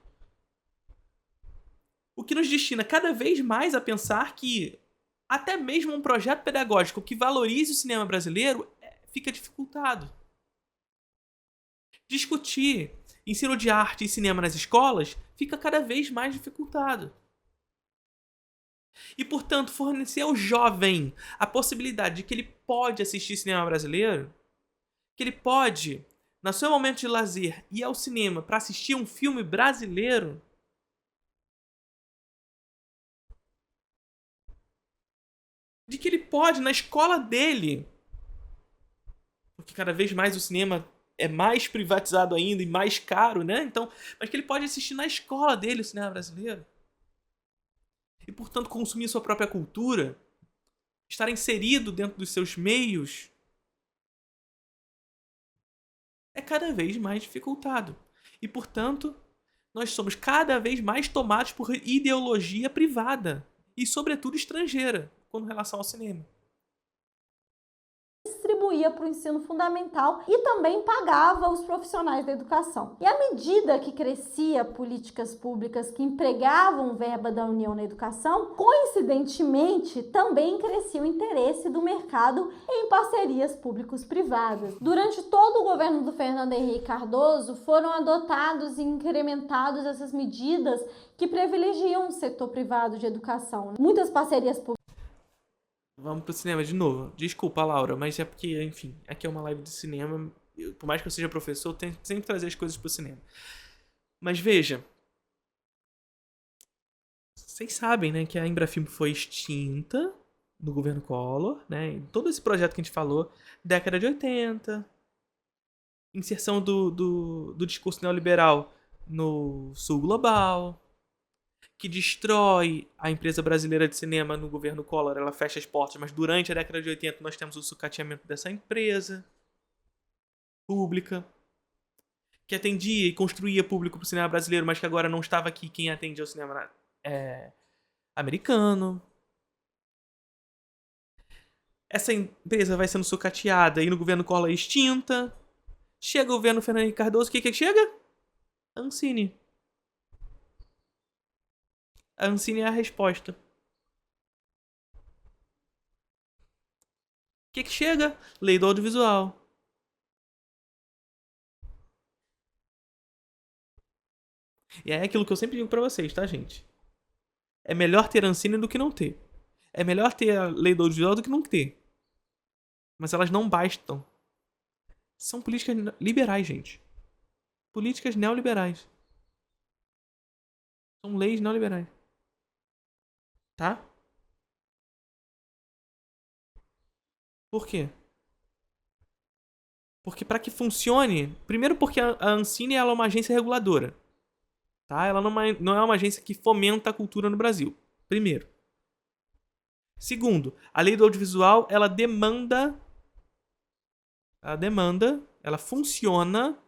o que nos destina cada vez mais a pensar que até mesmo um projeto pedagógico que valorize o cinema brasileiro fica dificultado. Discutir ensino de arte e cinema nas escolas fica cada vez mais dificultado. E, portanto, fornecer ao jovem a possibilidade de que ele pode assistir cinema brasileiro, que ele pode, no seu momento de lazer, ir ao cinema para assistir um filme brasileiro, de que ele pode, na escola dele, porque cada vez mais o cinema é mais privatizado ainda e mais caro, né? Então, mas que ele pode assistir na escola dele o cinema brasileiro. E, portanto, consumir sua própria cultura, estar inserido dentro dos seus meios, é cada vez mais dificultado. E, portanto, nós somos cada vez mais tomados por ideologia privada e, sobretudo, estrangeira, com relação ao cinema. Distribuía para o ensino fundamental e também pagava os profissionais da educação. E à medida que crescia políticas públicas que empregavam verba da União na educação, coincidentemente também crescia o interesse do mercado em parcerias públicos-privadas. Durante todo o governo do Fernando Henrique Cardoso foram adotados e incrementados essas medidas que privilegiam o setor privado de educação. Muitas parcerias públicas. Vamos pro cinema de novo. Desculpa, Laura, mas é porque, enfim, aqui é uma live de cinema. Por mais que eu seja professor, eu tenho que sempre trazer as coisas pro cinema. Mas veja. Vocês sabem, né, que a Embrafilme foi extinta no governo Collor, né? E todo esse projeto que a gente falou, década de 80, inserção do discurso neoliberal no sul global, que destrói a empresa brasileira de cinema no governo Collor, ela fecha as portas, mas durante a década de 80 nós temos o sucateamento dessa empresa pública, que atendia e construía público para o cinema brasileiro, mas que agora não estava aqui quem atende ao cinema americano. Essa empresa vai sendo sucateada e no governo Collor é extinta. Chega o governo Fernando Henrique Cardoso, o que chega? Ancine. A Ancine é a resposta. O que chega? Lei do audiovisual. E é aquilo que eu sempre digo pra vocês, tá, gente? É melhor ter Ancine do que não ter. É melhor ter a lei do audiovisual do que não ter. Mas elas não bastam. São políticas liberais, gente. Políticas neoliberais. São leis neoliberais. Tá? Por quê? Porque para que funcione... Primeiro porque a Ancine ela é uma agência reguladora. Tá? Ela não é uma agência que fomenta a cultura no Brasil. Primeiro. Segundo, a lei do audiovisual, ela funciona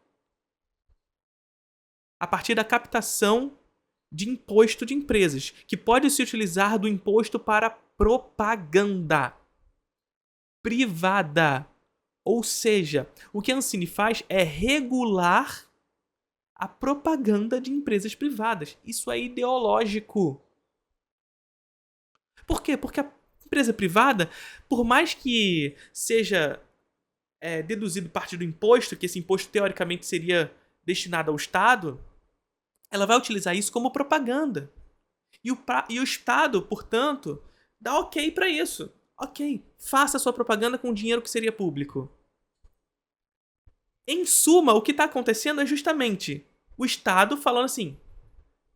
a partir da captação de imposto de empresas, que pode se utilizar do imposto para propaganda privada. Ou seja, o que a Ancine faz é regular a propaganda de empresas privadas. Isso é ideológico. Por quê? Porque a empresa privada, por mais que seja deduzido parte do imposto, que esse imposto teoricamente seria destinado ao Estado, ela vai utilizar isso como propaganda. E o Estado, portanto, dá ok para isso. Ok, faça a sua propaganda com dinheiro que seria público. Em suma, o que está acontecendo é justamente o Estado falando assim,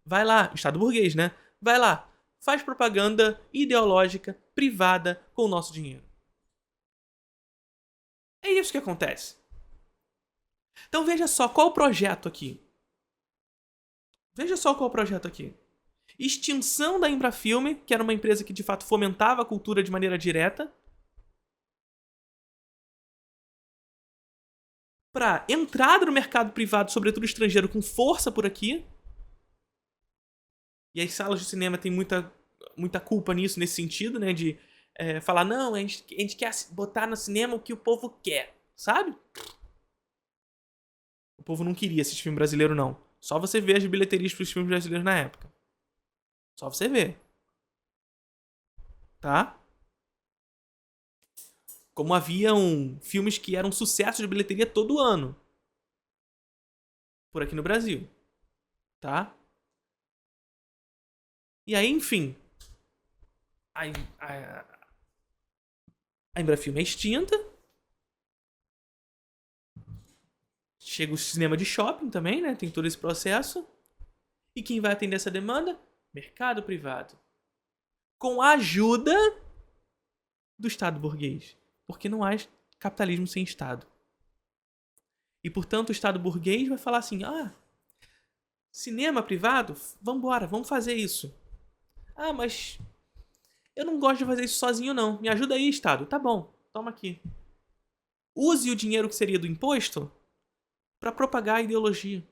vai lá, Estado burguês, né? Vai lá, faz propaganda ideológica, privada, com o nosso dinheiro. É isso que acontece. Então veja só, qual o projeto aqui? Extinção da Embrafilme, que era uma empresa que de fato fomentava a cultura de maneira direta, para entrada no mercado privado, sobretudo estrangeiro, com força por aqui. E as salas de cinema têm muita culpa nisso, nesse sentido, né? De falar, não, a gente quer botar no cinema o que o povo quer, sabe? O povo não queria assistir filme brasileiro, não. Só você ver as bilheterias pros filmes brasileiros na época. Só você ver. Tá? Como haviam filmes que eram sucessos de bilheteria todo ano. Por aqui no Brasil. Tá? E aí, enfim. A Embrafilme é extinta. Chega o cinema de shopping também, né? Tem todo esse processo. E quem vai atender essa demanda? Mercado privado. Com a ajuda do Estado burguês. Porque não há capitalismo sem Estado. E, portanto, o Estado burguês vai falar assim, cinema privado? Vambora, vamos fazer isso. Mas eu não gosto de fazer isso sozinho, não. Me ajuda aí, Estado. Tá bom, toma aqui. Use o dinheiro que seria do imposto para propagar a ideologia.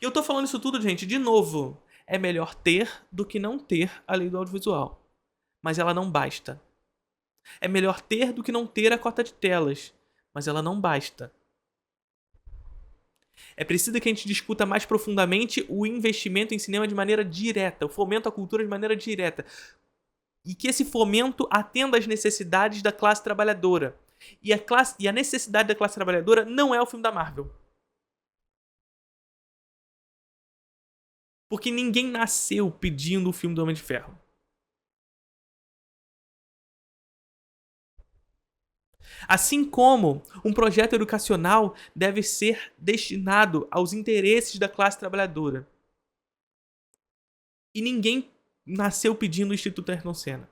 E eu tô falando isso tudo, gente, de novo. É melhor ter do que não ter a lei do audiovisual. Mas ela não basta. É melhor ter do que não ter a cota de telas. Mas ela não basta. É preciso que a gente discuta mais profundamente o investimento em cinema de maneira direta, o fomento à cultura de maneira direta. E que esse fomento atenda às necessidades da classe trabalhadora. E a necessidade da classe trabalhadora não é o filme da Marvel. Porque ninguém nasceu pedindo o filme do Homem de Ferro. Assim como um projeto educacional deve ser destinado aos interesses da classe trabalhadora. E ninguém nasceu pedindo o Instituto Ayrton Senna.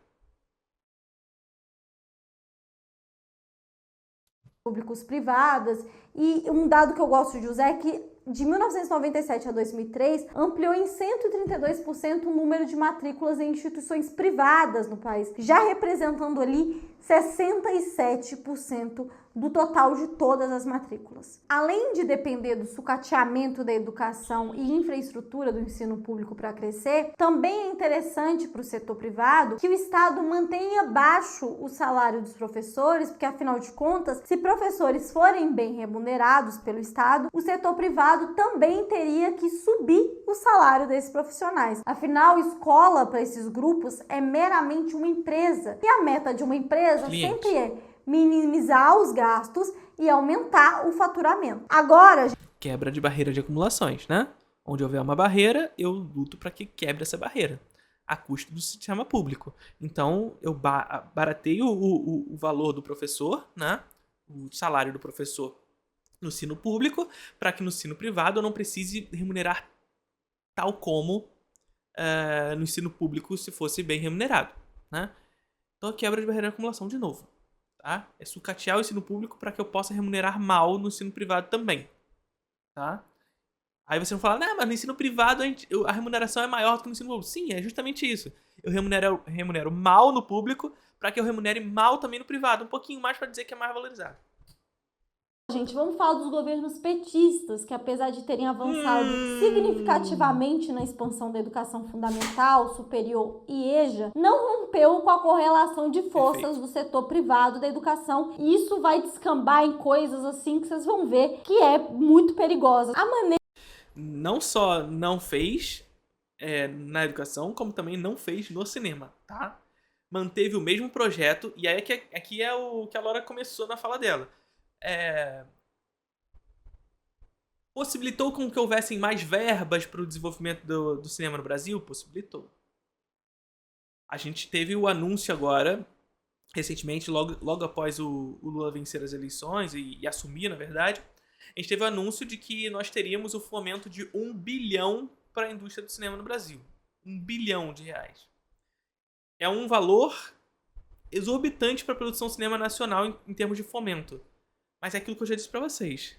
Públicos privadas. E um dado que eu gosto de usar é que de 1997 a 2003, ampliou em 132% o número de matrículas em instituições privadas no país, já representando ali 67% do total de todas as matrículas. Além de depender do sucateamento da educação e infraestrutura do ensino público para crescer, também é interessante para o setor privado que o Estado mantenha baixo o salário dos professores, porque afinal de contas, se professores forem bem remunerados pelo Estado, o setor privado também teria que subir o salário desses profissionais. Afinal, escola para esses grupos é meramente uma empresa. E a meta de uma empresa sempre é minimizar os gastos e aumentar o faturamento. Agora, quebra de barreira de acumulações, né? Onde houver uma barreira, eu luto para que quebre essa barreira, a custo do sistema público. Então, eu barateio o valor do professor, né? O salário do professor no ensino público, para que no ensino privado eu não precise remunerar tal como no ensino público se fosse bem remunerado, né? Então, quebra de barreira de acumulação de novo. Tá? É sucatear o ensino público para que eu possa remunerar mal no ensino privado também. Tá? Aí você não fala, mas no ensino privado a remuneração é maior do que no ensino público. Sim, é justamente isso. Eu remunero mal no público para que eu remunere mal também no privado. Um pouquinho mais para dizer que é mais valorizado. Gente, vamos falar dos governos petistas, que apesar de terem avançado significativamente na expansão da educação fundamental, superior e EJA, não rompeu com a correlação de forças do setor privado da educação. E isso vai descambar em coisas assim que vocês vão ver que é muito perigosa. A maneira não só não fez na educação, como também não fez no cinema, tá? Manteve o mesmo projeto, e aí aqui é o que a Laura começou na fala dela. Possibilitou com que houvessem mais verbas para o desenvolvimento do cinema no Brasil? Possibilitou. A gente teve o anúncio agora, recentemente, logo após o Lula vencer as eleições e assumir, na verdade, a gente teve o anúncio de que nós teríamos o fomento de 1 bilhão para a indústria do cinema no Brasil. 1 bilhão de reais. É um valor exorbitante para a produção de cinema nacional em termos de fomento. Mas é aquilo que eu já disse para vocês.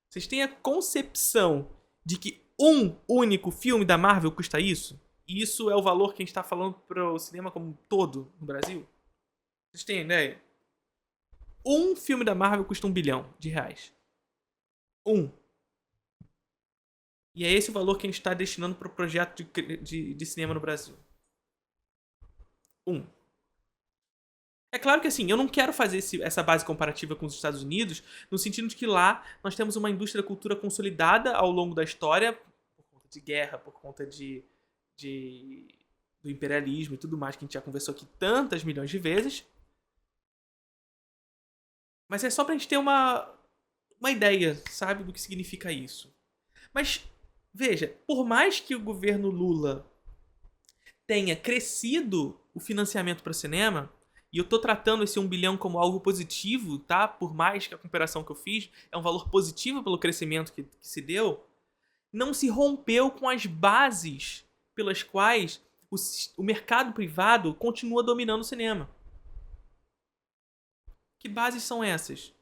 Vocês têm a concepção de que um único filme da Marvel custa isso? E isso é o valor que a gente está falando para o cinema como um todo no Brasil? Vocês têm ideia? Um filme da Marvel custa 1 bilhão de reais. E é esse o valor que a gente está destinando para o projeto de cinema no Brasil. É claro que assim, eu não quero fazer essa base comparativa com os Estados Unidos, no sentido de que lá nós temos uma indústria da cultura consolidada ao longo da história, por conta de guerra, por conta do imperialismo e tudo mais, que a gente já conversou aqui tantas milhões de vezes. Mas é só pra gente ter uma ideia, sabe, do que significa isso. Mas, veja, por mais que o governo Lula tenha crescido o financiamento para o cinema, e eu tô tratando esse 1 bilhão como algo positivo, tá? Por mais que a comparação que eu fiz é um valor positivo pelo crescimento que se deu, não se rompeu com as bases pelas quais o mercado privado continua dominando o cinema. Que bases são essas?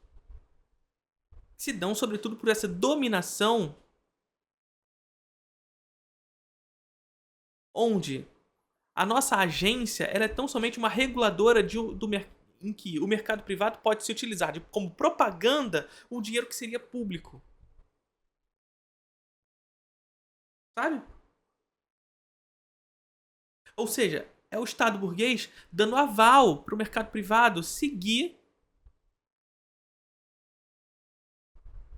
Se dão, sobretudo, por essa dominação onde a nossa agência ela é tão somente uma reguladora em que o mercado privado pode se utilizar como propaganda o dinheiro que seria público. Sabe? Ou seja, é o Estado burguês dando aval para o mercado privado seguir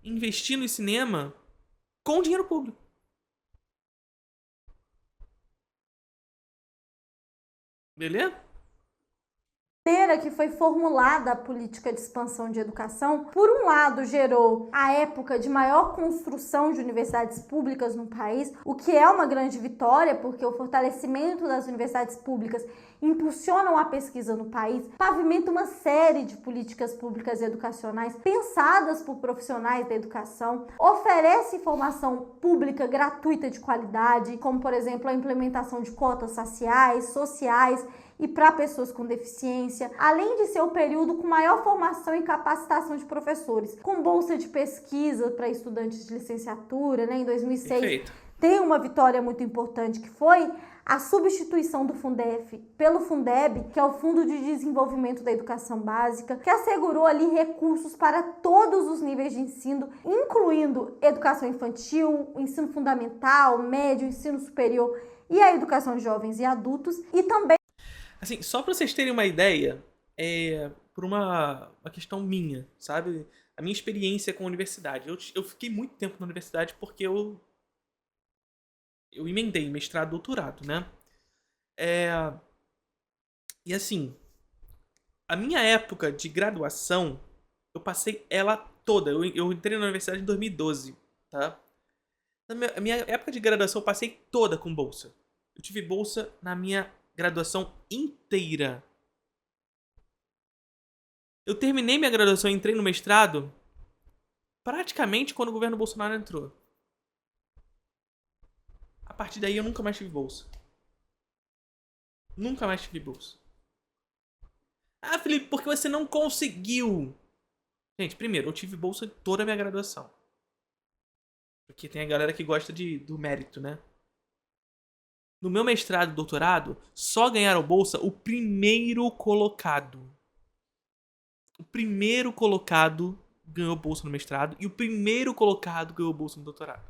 investindo em cinema com dinheiro público. Beleza? maneira que foi formulada a política de expansão de educação, por um lado, gerou a época de maior construção de universidades públicas no país, o que é uma grande vitória, porque o fortalecimento das universidades públicas impulsionam a pesquisa no país, pavimenta uma série de políticas públicas educacionais pensadas por profissionais da educação, oferece formação pública gratuita de qualidade, como, por exemplo, a implementação de cotas raciais, sociais e para pessoas com deficiência, além de ser o período com maior formação e capacitação de professores, com bolsa de pesquisa para estudantes de licenciatura, né? Em 2006 Perfeito. Tem uma vitória muito importante que foi a substituição do Fundef pelo Fundeb, que é o Fundo de Desenvolvimento da Educação Básica, que assegurou ali recursos para todos os níveis de ensino, incluindo educação infantil, ensino fundamental, médio, ensino superior e a educação de jovens e adultos, e também Assim, só pra vocês terem uma ideia, por uma questão minha, sabe? A minha experiência com a universidade. Eu fiquei muito tempo na universidade porque eu emendei mestrado, doutorado, né? E assim, a minha época de graduação, eu passei ela toda. Eu entrei na universidade em 2012, tá? A minha época de graduação eu passei toda com bolsa. Eu tive bolsa na minha graduação inteira. Eu terminei minha graduação e entrei no mestrado praticamente quando o governo Bolsonaro entrou. A partir daí eu nunca mais tive bolsa. Nunca mais tive bolsa. Ah, Felipe, por que você não conseguiu? Gente, primeiro, eu tive bolsa toda a minha graduação. Porque tem a galera que gosta do mérito, né? No meu mestrado e doutorado, só ganharam bolsa o primeiro colocado. O primeiro colocado ganhou bolsa no mestrado e o primeiro colocado ganhou bolsa no doutorado.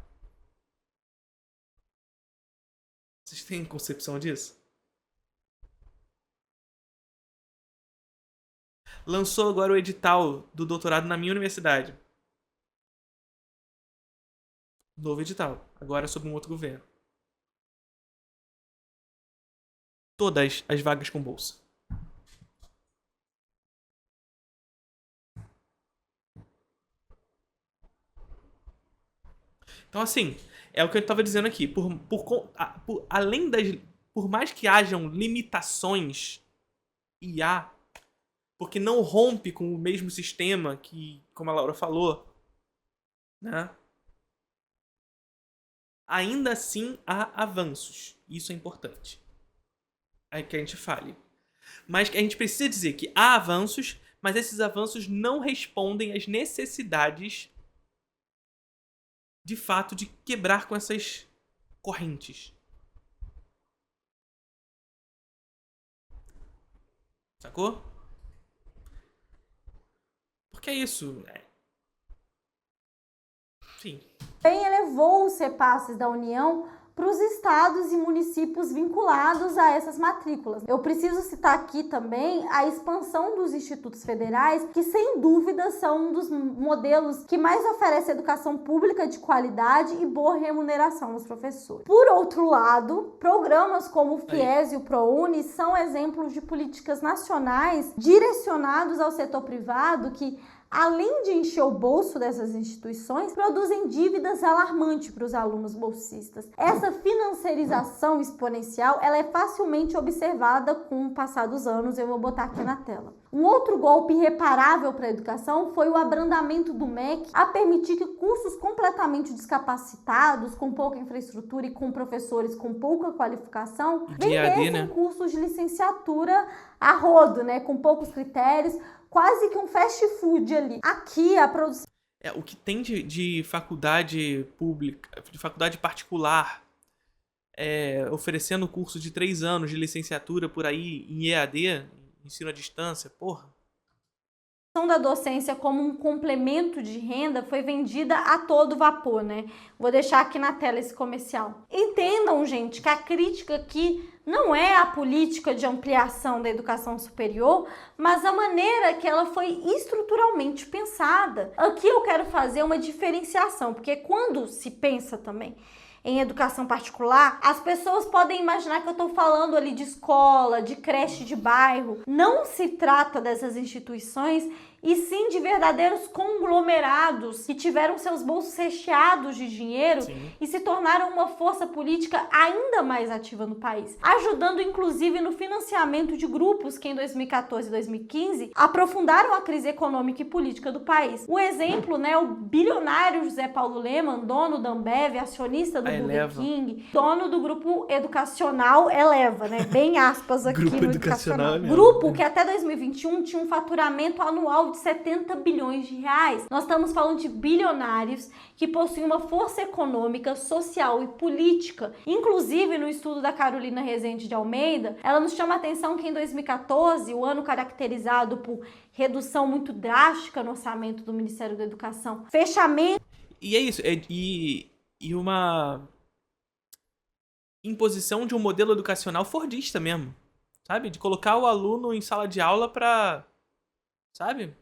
Vocês têm concepção disso? Lançou agora o edital do doutorado na minha universidade. Novo edital. Agora é sob um outro governo. Todas as vagas com bolsa. Então, assim, é o que eu estava dizendo aqui. Além das. Por mais que hajam limitações, e há, porque não rompe com o mesmo sistema que, como a Laura falou, né? Ainda assim há avanços. Isso é importante. É que a gente fale. Mas que a gente precisa dizer que há avanços, mas esses avanços não respondem às necessidades de fato de quebrar com essas correntes. Sacou? Porque é isso. Enfim. Também elevou os repasses da União para os estados e municípios vinculados a essas matrículas. Eu preciso citar aqui também a expansão dos institutos federais, que sem dúvida são um dos modelos que mais oferece educação pública de qualidade e boa remuneração aos professores. Por outro lado, programas como o FIES e o ProUni são exemplos de políticas nacionais direcionados ao setor privado que, além de encher o bolso dessas instituições, produzem dívidas alarmantes para os alunos bolsistas. Essa financiarização exponencial, ela é facilmente observada com o passar dos anos. Eu vou botar aqui na tela. Um outro golpe irreparável para a educação foi o abrandamento do MEC a permitir que cursos completamente descapacitados, com pouca infraestrutura e com professores com pouca qualificação, vendessem, né, cursos de licenciatura a rodo, né, com poucos critérios, quase que um fast food ali. Aqui a produção... O que tem de faculdade pública, de faculdade particular, oferecendo curso de 3 anos de licenciatura por aí em EAD, ensino à distância, porra. A da docência como um complemento de renda foi vendida a todo vapor, né? Vou deixar aqui na tela esse comercial. Entendam, gente, que a crítica aqui não é a política de ampliação da educação superior, mas a maneira que ela foi estruturalmente pensada. Aqui eu quero fazer uma diferenciação, porque quando se pensa também em educação particular, as pessoas podem imaginar que eu estou falando ali de escola, de creche de bairro. Não se trata dessas instituições, e sim de verdadeiros conglomerados que tiveram seus bolsos recheados de dinheiro, sim, e se tornaram uma força política ainda mais ativa no país, ajudando inclusive no financiamento de grupos que em 2014 e 2015 aprofundaram a crise econômica e política do país. O exemplo, né, o bilionário José Paulo Lemann, dono da Ambev, acionista do Burger King, dono do grupo educacional Eleva, né, bem aspas aqui grupo no educacional. Grupo que até 2021 tinha um faturamento anual de 70 bilhões de reais. Nós estamos falando de bilionários que possuem uma força econômica, social e política. Inclusive, no estudo da Carolina Rezende de Almeida, ela nos chama a atenção que em 2014, o ano caracterizado por redução muito drástica no orçamento do Ministério da Educação, fechamento... E é isso, e uma imposição de um modelo educacional fordista mesmo, sabe? De colocar o aluno em sala de aula pra, sabe?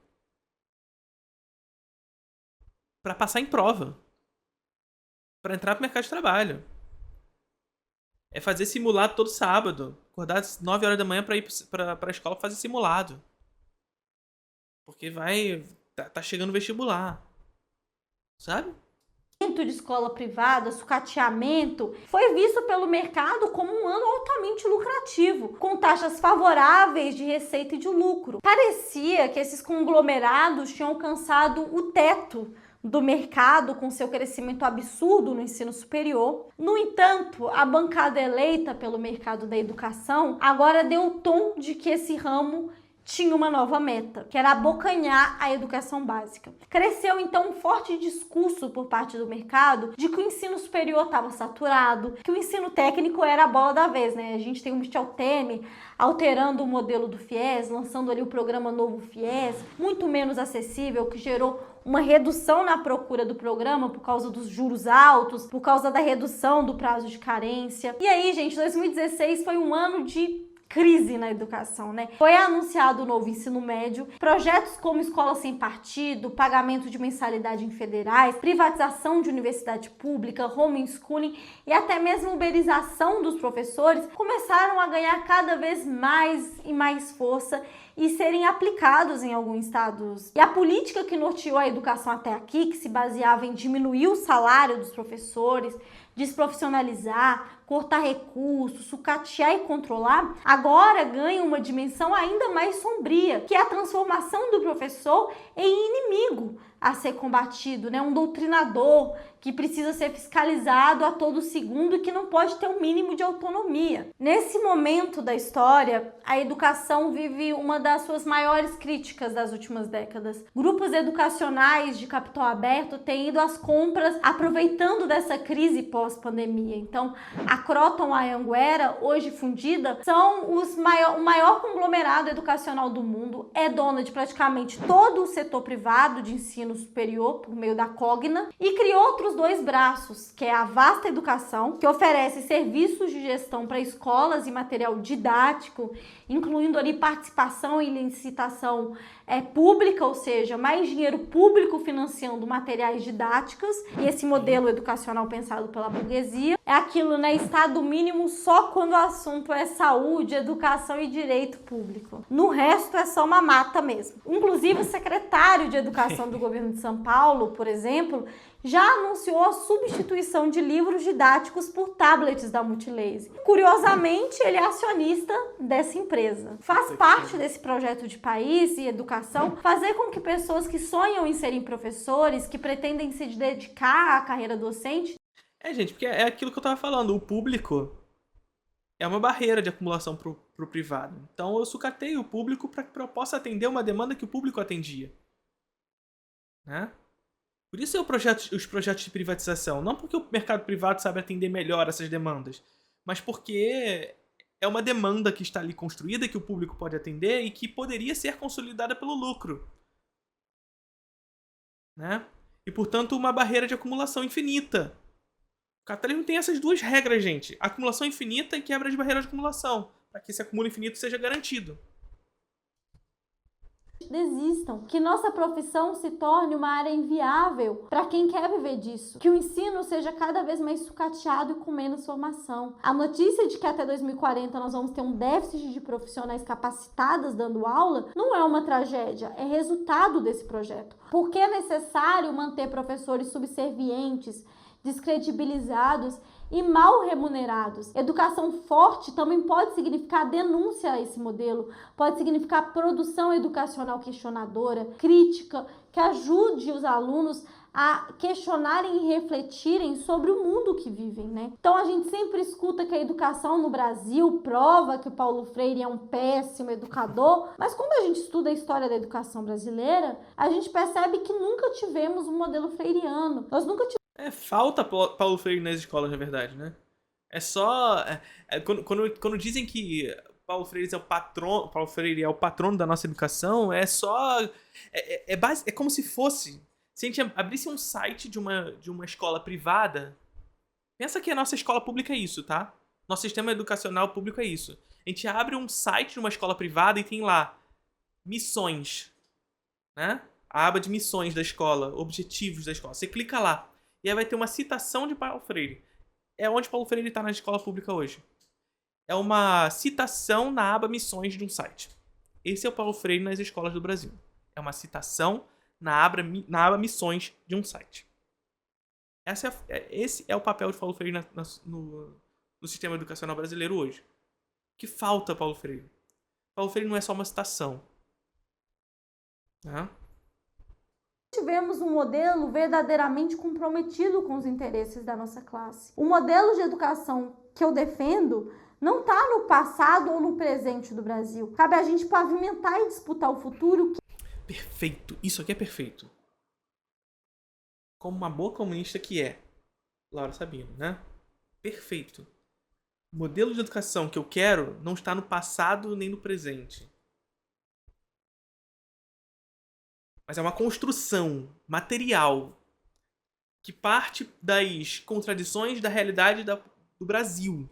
Pra passar em prova. Pra entrar pro mercado de trabalho. É fazer simulado todo sábado. Acordar às 9 horas da manhã pra ir pra escola fazer simulado. Porque tá chegando o vestibular. Sabe? de escola privada, sucateamento, foi visto pelo mercado como um ano altamente lucrativo, com taxas favoráveis de receita e de lucro. Parecia que esses conglomerados tinham alcançado o teto do mercado com seu crescimento absurdo no ensino superior. No entanto, a bancada eleita pelo mercado da educação agora deu o tom de que esse ramo tinha uma nova meta, que era abocanhar a educação básica. Cresceu então um forte discurso por parte do mercado de que o ensino superior estava saturado, que o ensino técnico era a bola da vez, né? A gente tem o Michel Temer alterando o modelo do FIES, lançando ali o programa Novo FIES, muito menos acessível, que gerou uma redução na procura do programa por causa dos juros altos, por causa da redução do prazo de carência. E aí, gente, 2016 foi um ano de crise na educação, né? Foi anunciado o novo ensino médio, projetos como escola sem partido, pagamento de mensalidade em federais, privatização de universidade pública, homeschooling e até mesmo uberização dos professores começaram a ganhar cada vez mais e mais força e serem aplicados em alguns estados. E a política que norteou a educação até aqui, que se baseava em diminuir o salário dos professores, desprofissionalizar, cortar recursos, sucatear e controlar, agora ganha uma dimensão ainda mais sombria, que é a transformação do professor em inimigo a ser combatido, né? Um doutrinador que precisa ser fiscalizado a todo segundo e que não pode ter um mínimo de autonomia. Nesse momento da história, a educação vive uma das suas maiores críticas das últimas décadas. Grupos educacionais de capital aberto têm ido às compras aproveitando dessa crise pós-pandemia. Então, a Croton Anhanguera, hoje fundida, são o maior conglomerado educacional do mundo, é dona de praticamente todo o setor privado de ensino superior por meio da Cogna e criou outros dois braços, que é a Vasta Educação, que oferece serviços de gestão para escolas e material didático, incluindo ali participação em licitação pública, ou seja, mais dinheiro público financiando materiais didáticos, e esse modelo educacional pensado pela burguesia é aquilo, né, estado mínimo só quando o assunto é saúde, educação e direito público. No resto é só uma mata mesmo. Inclusive o secretário de Educação do governo de São Paulo, por exemplo, já anunciou a substituição de livros didáticos por tablets da Multilaser. Curiosamente, ele é acionista dessa empresa. Faz parte desse projeto de país e educação fazer com que pessoas que sonham em serem professores, que pretendem se dedicar à carreira docente... Gente, porque é aquilo que eu tava falando, o público é uma barreira de acumulação pro privado. Então eu sucateio o público para que eu possa atender uma demanda que o público atendia. Né? Por isso os projetos de privatização. Não porque o mercado privado sabe atender melhor essas demandas, mas porque é uma demanda que está ali construída, que o público pode atender e que poderia ser consolidada pelo lucro. Né? E, portanto, uma barreira de acumulação infinita. O capitalismo tem essas duas regras, gente. Acumulação infinita e quebra de barreira de acumulação, para que esse acúmulo infinito seja garantido. Desistam, que nossa profissão se torne uma área inviável para quem quer viver disso, que o ensino seja cada vez mais sucateado e com menos formação. A notícia de que até 2040 nós vamos ter um déficit de profissionais capacitadas dando aula não é uma tragédia, é resultado desse projeto. Porque é necessário manter professores subservientes, descredibilizados e mal remunerados. Educação forte também pode significar denúncia a esse modelo, pode significar produção educacional questionadora, crítica, que ajude os alunos a questionarem e refletirem sobre o mundo que vivem, né? Então a gente sempre escuta que a educação no Brasil prova que o Paulo Freire é um péssimo educador, mas quando a gente estuda a história da educação brasileira, a gente percebe que nunca tivemos um modelo freiriano. Nós nunca tivemos. Falta Paulo Freire nas escolas, na verdade, né? É só... Quando dizem que Paulo Freire é o patrono da nossa educação, é só... É como se fosse... Se a gente abrisse um site de uma escola privada... Pensa que a nossa escola pública é isso, tá? Nosso sistema educacional público é isso. A gente abre um site de uma escola privada e tem lá missões, né? A aba de missões da escola, objetivos da escola. Você clica lá. E aí vai ter uma citação de Paulo Freire. É onde Paulo Freire está na escola pública hoje. É uma citação na aba Missões de um site. Esse é o Paulo Freire nas escolas do Brasil. É uma citação na aba Missões de um site. Esse é o papel de Paulo Freire no sistema educacional brasileiro hoje. O que falta Paulo Freire? Paulo Freire não é só uma citação. Né? Tivemos um modelo verdadeiramente comprometido com os interesses da nossa classe. O modelo de educação que eu defendo não está no passado ou no presente do Brasil. Cabe a gente pavimentar e disputar o futuro. Perfeito. Isso aqui é perfeito. Como uma boa comunista que é, Laura Sabino, né? Perfeito. O modelo de educação que eu quero não está no passado nem no presente. Mas é uma construção material que parte das contradições da realidade do Brasil.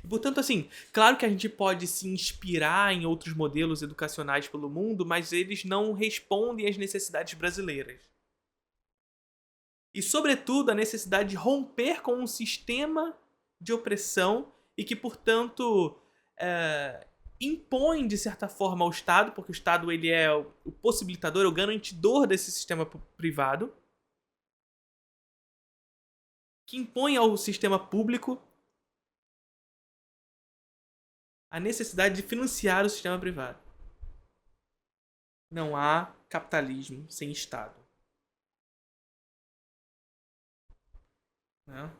E, portanto, assim, claro que a gente pode se inspirar em outros modelos educacionais pelo mundo, mas eles não respondem às necessidades brasileiras. E, sobretudo, a necessidade de romper com um sistema de opressão e que, portanto, impõe, de certa forma, ao Estado, porque o Estado ele é o possibilitador, o garantidor desse sistema privado, que impõe ao sistema público a necessidade de financiar o sistema privado. Não há capitalismo sem Estado. Né?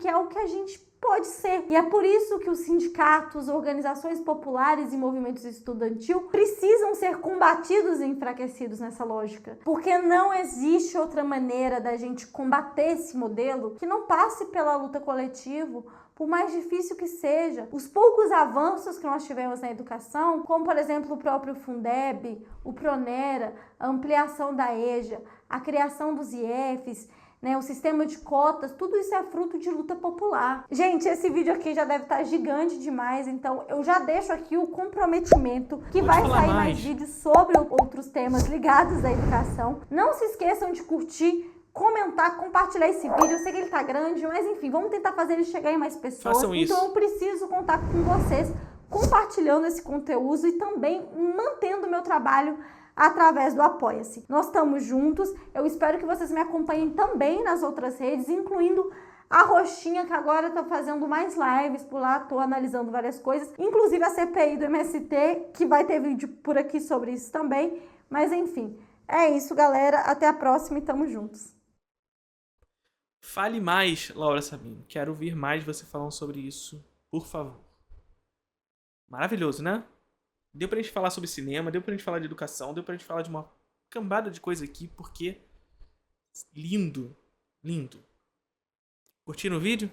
Que é o que a gente pode ser. E é por isso que os sindicatos, organizações populares e movimentos estudantil precisam ser combatidos e enfraquecidos nessa lógica. Porque não existe outra maneira da gente combater esse modelo que não passe pela luta coletiva, por mais difícil que seja. Os poucos avanços que nós tivemos na educação, como por exemplo o próprio Fundeb, o Pronera, a ampliação da EJA, a criação dos IEFs, o sistema de cotas, tudo isso é fruto de luta popular. Gente, esse vídeo aqui já deve estar gigante demais, então eu já deixo aqui o comprometimento que vai sair mais vídeos sobre outros temas ligados à educação. Não se esqueçam de curtir, comentar, compartilhar esse vídeo. Eu sei que ele tá grande, mas enfim, vamos tentar fazer ele chegar em mais pessoas. Façam isso. Então eu preciso contar com vocês compartilhando esse conteúdo e também mantendo o meu trabalho através do Apoia-se. Nós estamos juntos, eu espero que vocês me acompanhem também nas outras redes, incluindo a Roxinha, que agora tá fazendo mais lives por lá, tô analisando várias coisas, inclusive a CPI do MST, que vai ter vídeo por aqui sobre isso também, mas enfim, é isso galera, até a próxima e tamo juntos. Fale mais, Laura Sabino, quero ouvir mais você falando sobre isso, por favor. Maravilhoso, né? Deu pra gente falar sobre cinema, deu pra gente falar de educação, deu pra gente falar de uma cambada de coisa aqui, porque lindo, lindo. Curtiram o vídeo?